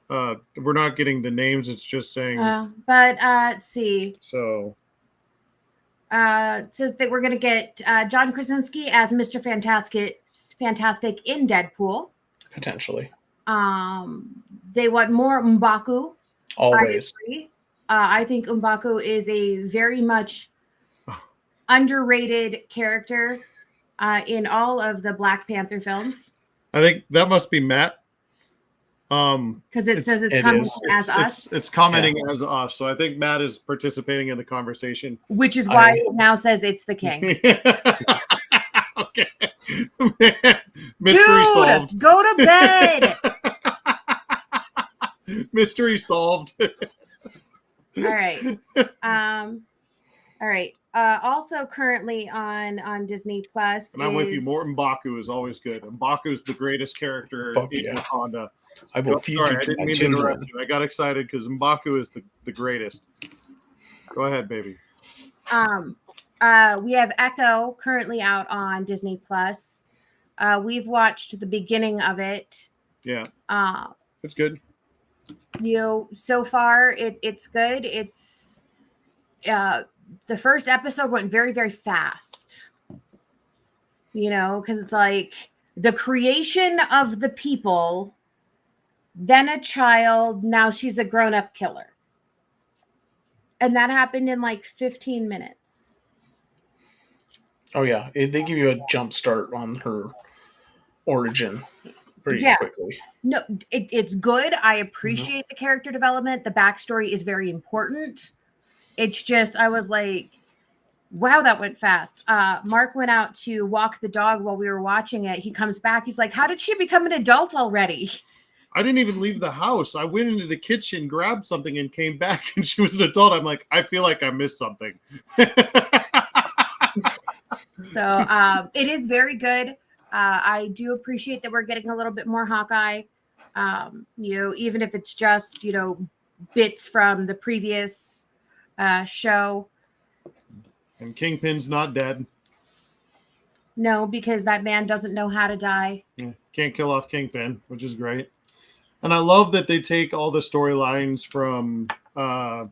We're not getting the names. It's just saying.
But let's see.
So
It says that we're going to get John Krasinski as Mr. Fantastic in Deadpool.
Potentially.
They want more M'Baku.
Always.
I agree. I think M'Baku is a very much underrated character in all of the Black Panther films.
I think that must be Matt.
Because it says it's coming as us.
It's commenting as us. So I think Matt is participating in the conversation.
Which is why it now says it's the king.
Okay. Mystery solved.
Go to bed.
Mystery solved.
All right. All right. Also currently on Disney Plus.
And I'm with you. More M'Baku is always good. M'Baku is the greatest character in Wakanda.
I will feed you to my children.
I got excited because M'Baku is the greatest. Go ahead, baby.
We have Echo currently out on Disney Plus. We've watched the beginning of it.
Yeah. It's good.
So far it's good. It's the first episode went very, very fast. Because it's like the creation of the people, then a child, now she's a grown-up killer. And that happened in like 15 minutes.
Oh, yeah. They give you a jump start on her origin pretty quickly.
No, it's good. I appreciate the character development. The backstory is very important. It's just, I was like, wow, that went fast. Mark went out to walk the dog while we were watching it. He comes back. He's like, how did she become an adult already?
I didn't even leave the house. I went into the kitchen, grabbed something, and came back, and she was an adult. I'm like, I feel like I missed something.
So it is very good. I do appreciate that we're getting a little bit more Hawkeye. Even if it's just, bits from the previous show.
And Kingpin's not dead.
No, because that man doesn't know how to die.
Yeah, can't kill off Kingpin, which is great. And I love that they take all the storylines from. I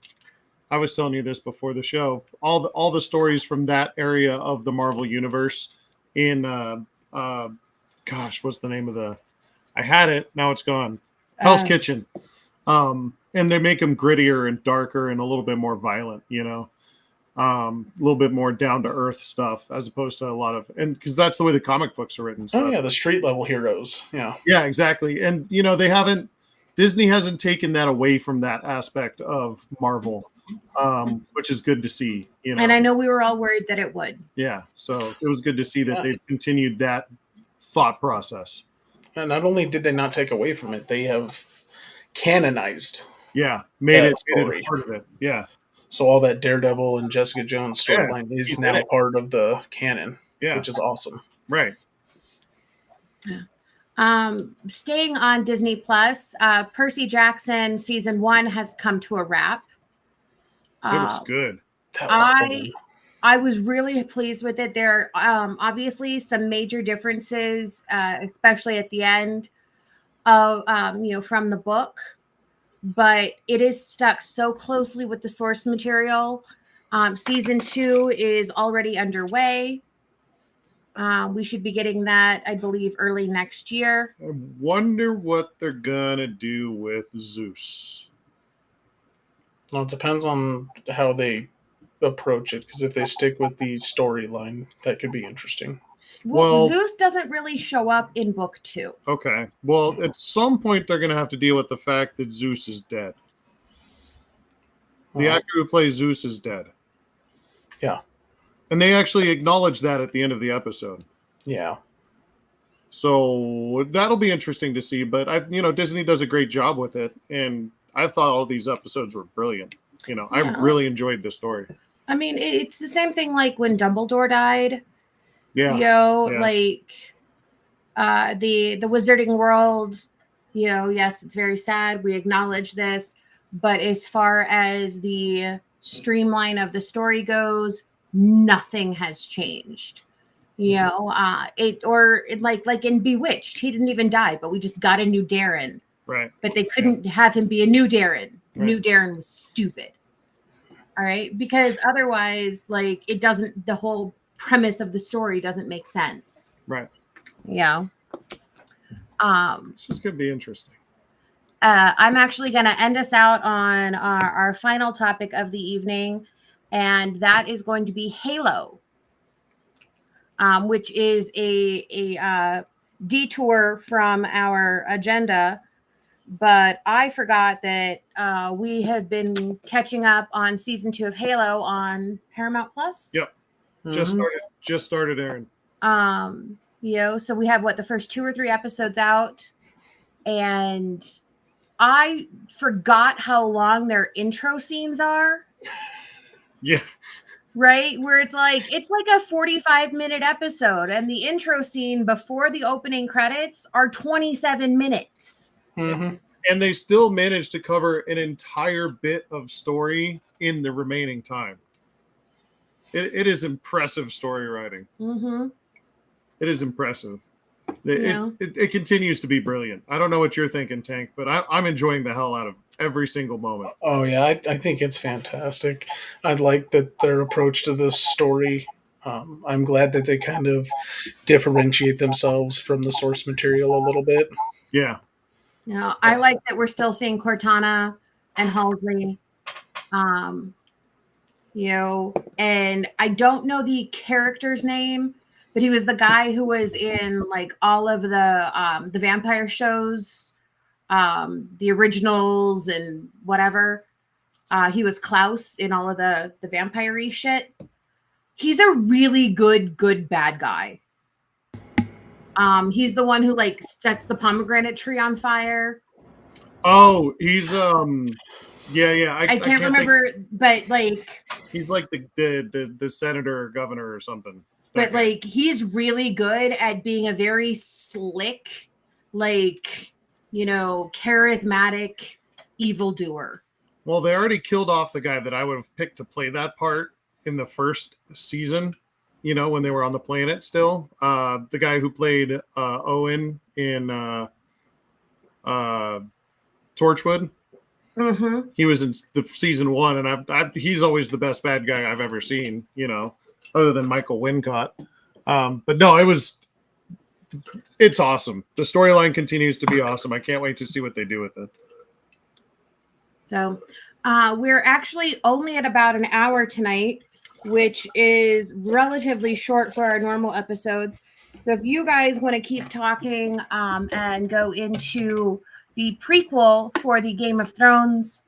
was telling you this before the show. All the stories from that area of the Marvel universe. In what's the name of the? I had it. Now it's gone. Hell's Kitchen. And they make them grittier and darker and a little bit more violent. A little bit more down to earth stuff as opposed to a lot of, and because that's the way the comic books are written.
Oh yeah, the street level heroes.
Yeah, exactly. And Disney hasn't taken that away from that aspect of Marvel, which is good to see.
And I know we were all worried that it would.
Yeah, so it was good to see that they've continued that thought process.
And not only did they not take away from it, they have canonized.
Yeah, made it part of it. Yeah.
So all that Daredevil and Jessica Jones storyline is now part of the canon, which is awesome.
Right.
Yeah. Staying on Disney Plus, Percy Jackson season 1 has come to a wrap.
It was good.
That was fun.
I was really pleased with it. There are obviously some major differences, especially at the end of from the book, but it is stuck so closely with the source material. Season 2 is already underway. We should be getting that, I believe, early next year.
I wonder what they're gonna do with Zeus.
Well, it depends on how they approach it, because if they stick with the storyline, that could be interesting.
Well, Zeus doesn't really show up in book 2.
Okay. Well, at some point they're gonna have to deal with the fact that Zeus is dead. The actor who plays Zeus is dead.
Yeah.
And they actually acknowledge that at the end of the episode.
Yeah.
So that'll be interesting to see. But Disney does a great job with it, and I thought all these episodes were brilliant. I really enjoyed the story.
I mean, it's the same thing like when Dumbledore died.
Yeah.
Like the Wizarding World. Yes, it's very sad. We acknowledge this, but as far as the streamline of the story goes, nothing has changed. Like in Bewitched, he didn't even die, but we just got a new Darren.
Right.
But they couldn't have him be a new Darren.
Right.
New Darren was stupid. All right, because otherwise, like, the whole premise of the story doesn't make sense.
Right.
Yeah.
It's just gonna be interesting.
I'm actually going to end us out on our final topic of the evening, and that is going to be Halo, which is a detour from our agenda. But I forgot that we have been catching up on season 2 of Halo on Paramount Plus.
Yep. Just started, Aaron.
So we have the first 2 or 3 episodes out, and I forgot how long their intro scenes are.
Yeah.
Right? Where it's like a 45-minute episode, and the intro scene before the opening credits are 27 minutes.
Mm-hmm.
And they still managed to cover an entire bit of story in the remaining time. It is impressive story writing.
Mm-hmm.
It is impressive. It continues to be brilliant. I don't know what you're thinking, Tank, but I'm enjoying the hell out of every single moment.
Oh, yeah, I think it's fantastic. I like that their approach to this story. I'm glad that they kind of differentiate themselves from the source material a little bit.
Yeah.
I like that we're still seeing Cortana and Halsey. And I don't know the character's name, but he was the guy who was in like all of the vampire shows, the originals and whatever. He was Klaus in all of the vampire-y shit. He's a really good bad guy. He's the one who like sets the pomegranate tree on fire.
Oh, he's yeah.
I can't remember, but like
he's like the senator or governor or something.
But like he's really good at being a very slick, like charismatic evildoer.
Well, they already killed off the guy that I would have picked to play that part in the first season. When they were on the planet still. The guy who played Owen in Torchwood.
Mm-hmm.
He was in the season 1, and he's always the best bad guy I've ever seen, other than Michael Wincott. But no, it's awesome. The storyline continues to be awesome. I can't wait to see what they do with it.
So we're actually only at about an hour tonight, which is relatively short for our normal episodes. So if you guys want to keep talking and go into the prequel for the Game of Thrones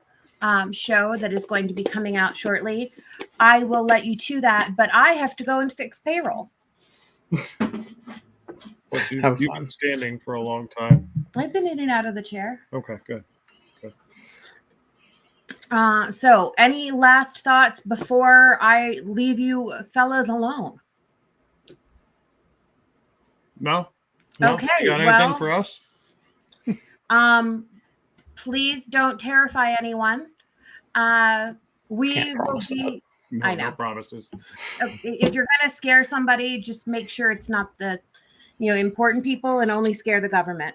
show that is going to be coming out shortly, I will let you to that, but I have to go and fix payroll.
You've been standing for a long time.
I've been in and out of the chair.
Okay, good.
So any last thoughts before I leave you fellas alone?
No, No,
Okay,
you got anything
well,
for us?
please don't terrify anyone. We
Can't
will
promise that.
be.
No,
I know.
no promises.
If you're gonna scare somebody, just make sure it's not the important people, and only scare the government.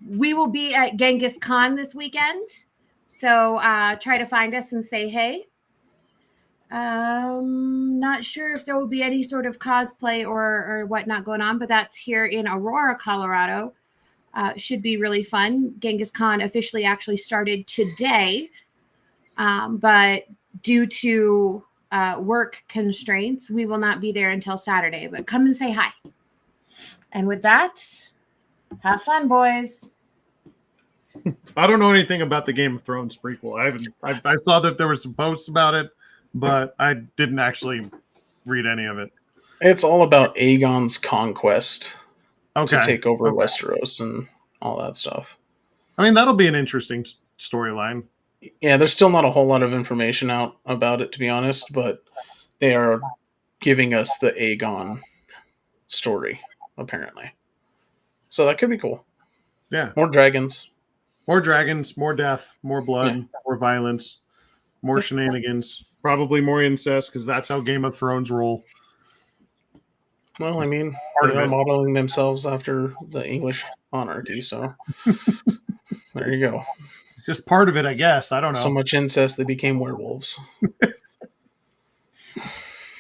We will be at Genghis Khan this weekend, so try to find us and say hey. Not sure if there will be any sort of cosplay or whatnot going on, but that's here in Aurora, Colorado. Should be really fun. Genghis Khan officially actually started today, but due to work constraints, we will not be there until Saturday. But come and say hi. And with that, have fun, boys.
I don't know anything about the Game of Thrones prequel. I saw that there were some posts about it, but I didn't actually read any of it.
It's all about Aegon's conquest
Okay.
to take over
Okay.
Westeros and all that stuff.
I mean, that'll be an interesting storyline.
Yeah, there's still not a whole lot of information out about it, to be honest, but they are giving us the Aegon story, apparently. So that could be cool.
Yeah.
More dragons.
More dragons, more death, more blood,
Yeah.
more violence, more shenanigans, probably more incest, because that's how Game of Thrones roll.
Well, I mean,
Part
they
of
are
it.
modeling themselves after the English monarchy, so there you go.
It's just part of it, I guess. I don't know.
So much incest they became werewolves.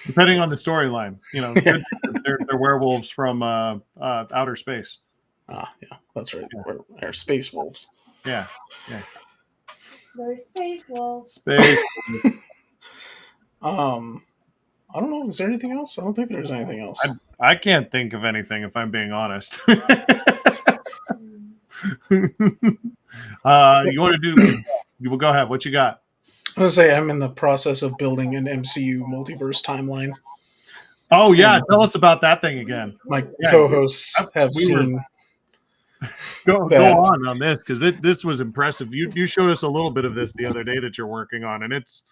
Depending on the storyline, they're werewolves from outer space.
Ah, yeah, that's right. They're space wolves.
Yeah.
They're space wolves.
Space.
I don't know. Is there anything else? I don't think there's anything else.
I can't think of anything, if I'm being honest. You want to do? You will go ahead. What you got?
I was gonna say I'm in the process of building an MCU multiverse timeline.
Oh yeah,
And
tell us about that thing again.
My
Yeah,
co-hosts have
we were-
seen
Go
that.
on this, because this was impressive. You showed us a little bit of this the other day that you're working on, and it's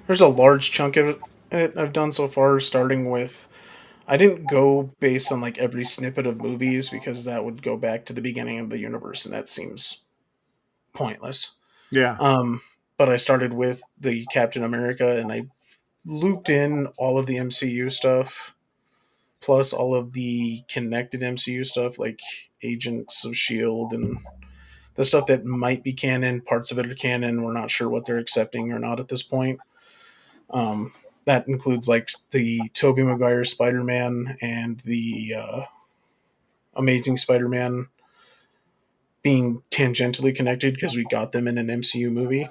There's a large chunk of it I've done so far, starting with. I didn't go based on like every snippet of movies because that would go back to the beginning of the universe, and that seems pointless.
yeah.
But I started with the Captain America, and I looped in all of the MCU stuff, plus all of the connected MCU stuff, like Agents of S.H.I.E.L.D. and the stuff that might be canon. Parts of it are canon. We're not sure what they're accepting or not at this point. That includes like the Tobey Maguire Spider-Man and the Amazing Spider-Man being tangentially connected because we got them in an MCU movie.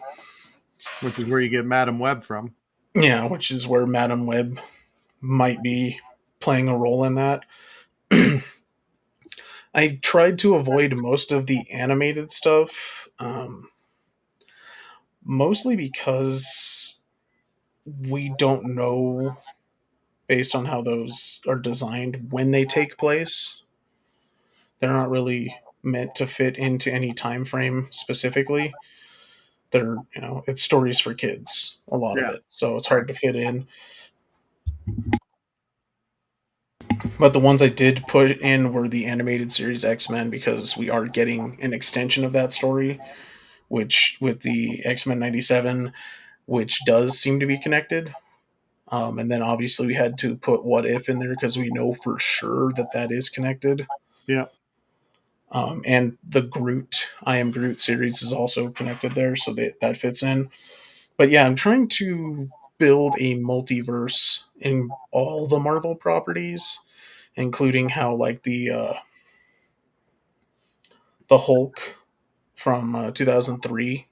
Which is where you get Madam Web from.
Yeah, which is where Madam Web might be playing a role in that. I tried to avoid most of the animated stuff, mostly because we don't know, based on how those are designed, when they take place. They're not really meant to fit into any time frame specifically. They're, it's stories for kids, a lot of it, so it's hard to fit in. But the ones I did put in were the animated series X-Men, because we are getting an extension of that story, which with the X-Men 97, which does seem to be connected. And then obviously we had to put What If in there because we know for sure that is connected.
Yeah.
And the Groot, I Am Groot series is also connected there, so that fits in. But yeah, I'm trying to build a multiverse in all the Marvel properties, including how like the Hulk from 2003.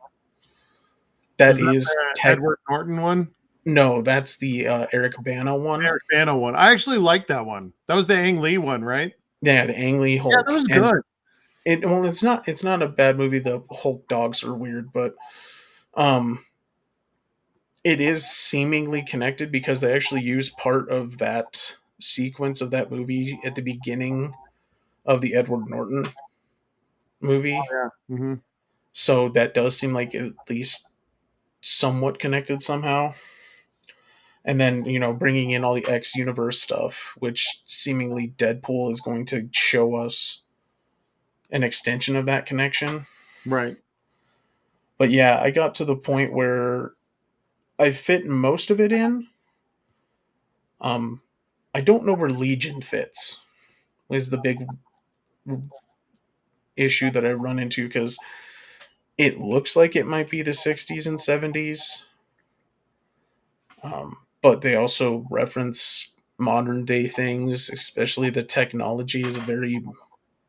That is
the Edward Norton one?
No, that's the Eric Bana one.
Eric Bana one. I actually liked that one. That was the Ang Lee one, right?
Yeah, the Ang Lee Hulk.
Yeah, that was good.
It's not a bad movie. The Hulk dogs are weird, but it is seemingly connected because they actually use part of that sequence of that movie at the beginning of the Edward Norton movie.
Yeah. Mm-hmm.
So that does seem like at least somewhat connected somehow. And then, bringing in all the X universe stuff, which seemingly Deadpool is going to show us an extension of that connection.
Right.
But yeah, I got to the point where I fit most of it in. I don't know where Legion fits, is the big issue that I run into, because it looks like it might be the 60s and 70s. But they also reference modern day things, especially the technology is very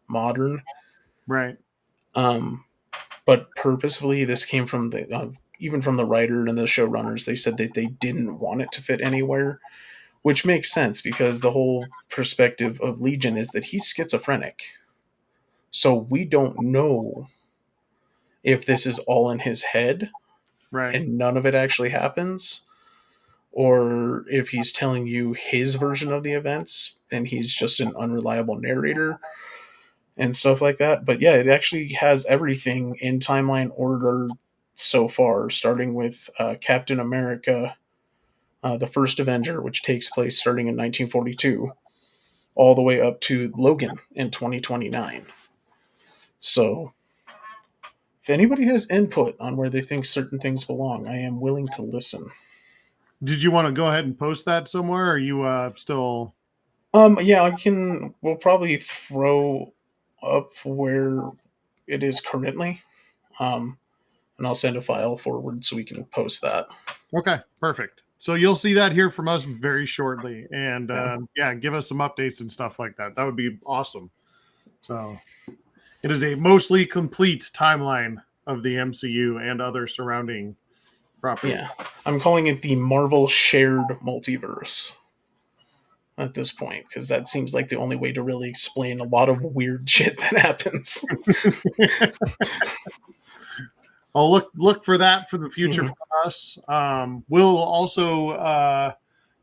modern.
Right.
But purposefully, this came from even from the writer and the showrunners. They said that they didn't want it to fit anywhere, which makes sense because the whole perspective of Legion is that he's schizophrenic. So we don't know if this is all in his head
Right.
and none of it actually happens, or if he's telling you his version of the events and he's just an unreliable narrator and stuff like that. But yeah, it actually has everything in timeline order so far, starting with Captain America, the first Avenger, which takes place starting in 1942, all the way up to Logan in 2029. So if anybody has input on where they think certain things belong, I am willing to listen.
Did you want to go ahead and post that somewhere? Or are you still?
Yeah, we'll probably throw up where it is currently. And I'll send a file forward so we can post that.
Okay, perfect. So you'll see that here from us very shortly, and give us some updates and stuff like that. That would be awesome. So it is a mostly complete timeline of the MCU and other surrounding properties.
Yeah, I'm calling it the Marvel Shared Multiverse at this point, because that seems like the only way to really explain a lot of weird shit that happens.
I'll look for that for the future for us. We'll also,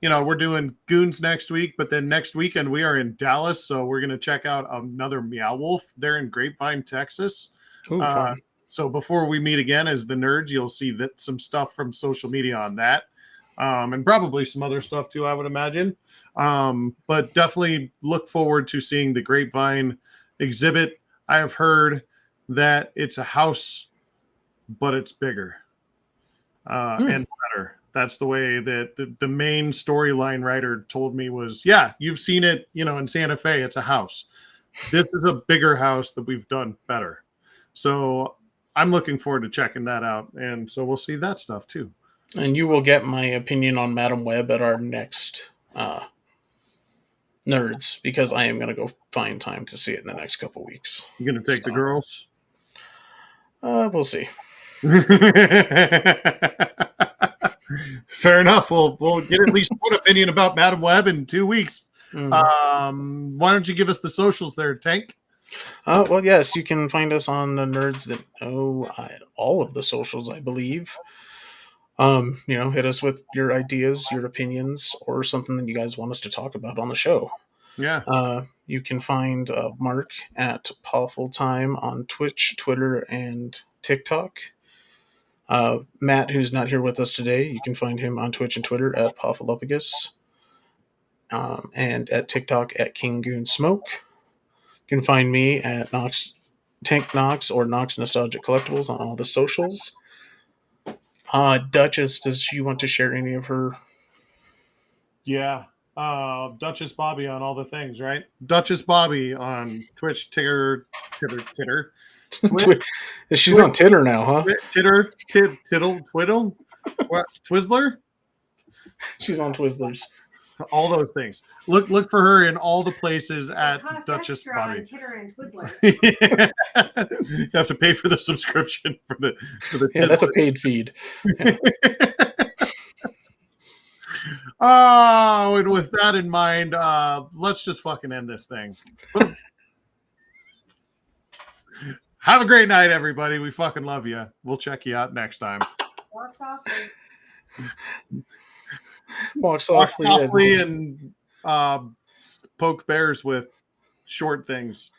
we're doing Goons next week, but then next weekend we are in Dallas, so we're going to check out another Meow Wolf. They're in Grapevine, Texas.
Ooh, fun.
So before we meet again as the nerds, you'll see that some stuff from social media on that. And probably some other stuff too, I would imagine. But definitely look forward to seeing the Grapevine exhibit. I have heard that it's a house, but it's bigger and better. That's the way that the main storyline writer told me was, yeah, you've seen it, in Santa Fe, it's a house. This is a bigger house that we've done better. So I'm looking forward to checking that out. And so we'll see that stuff too.
And you will get my opinion on Madam Web at our next Nerds, because I am going to go find time to see it in the next couple weeks.
You're going to take the girls?
We'll see.
Fair enough. We'll get at least one opinion about Madam Web in 2 weeks.
Mm.
Why don't you give us the socials there, Tank?
Well, yes, you can find us on the Nerds that know all of the socials, I believe. Hit us with your ideas, your opinions, or something that you guys want us to talk about on the show.
Yeah.
You can find Mark at Pawful Time on Twitch, Twitter, and TikTok. Matt, who's not here with us today, you can find him on Twitch and Twitter at Pawfulopagus, and at TikTok at King Goon Smoke. You can find me at Tank Knox or Knox Nostalgic Collectibles on all the socials. Duchess, does she want to share any of her?
Yeah. Duchess Bobby on all the things, right? Duchess Bobby on Twitch, Titter.
She's on Titter now, huh?
Titter, Tittle, Twiddle, Twizzler.
She's on Twizzlers.
All those things. Look for her in all the places at Duchess Bobby.
Titter and Twizzler.
You have to pay for the subscription for the
Yeah, that's a paid feed. Yeah.
Oh, and with that in mind, let's just fucking end this thing. Have a great night, everybody. We fucking love you. We'll check you out next time.
Walk softly.
Walk softly,
and poke bears with short things.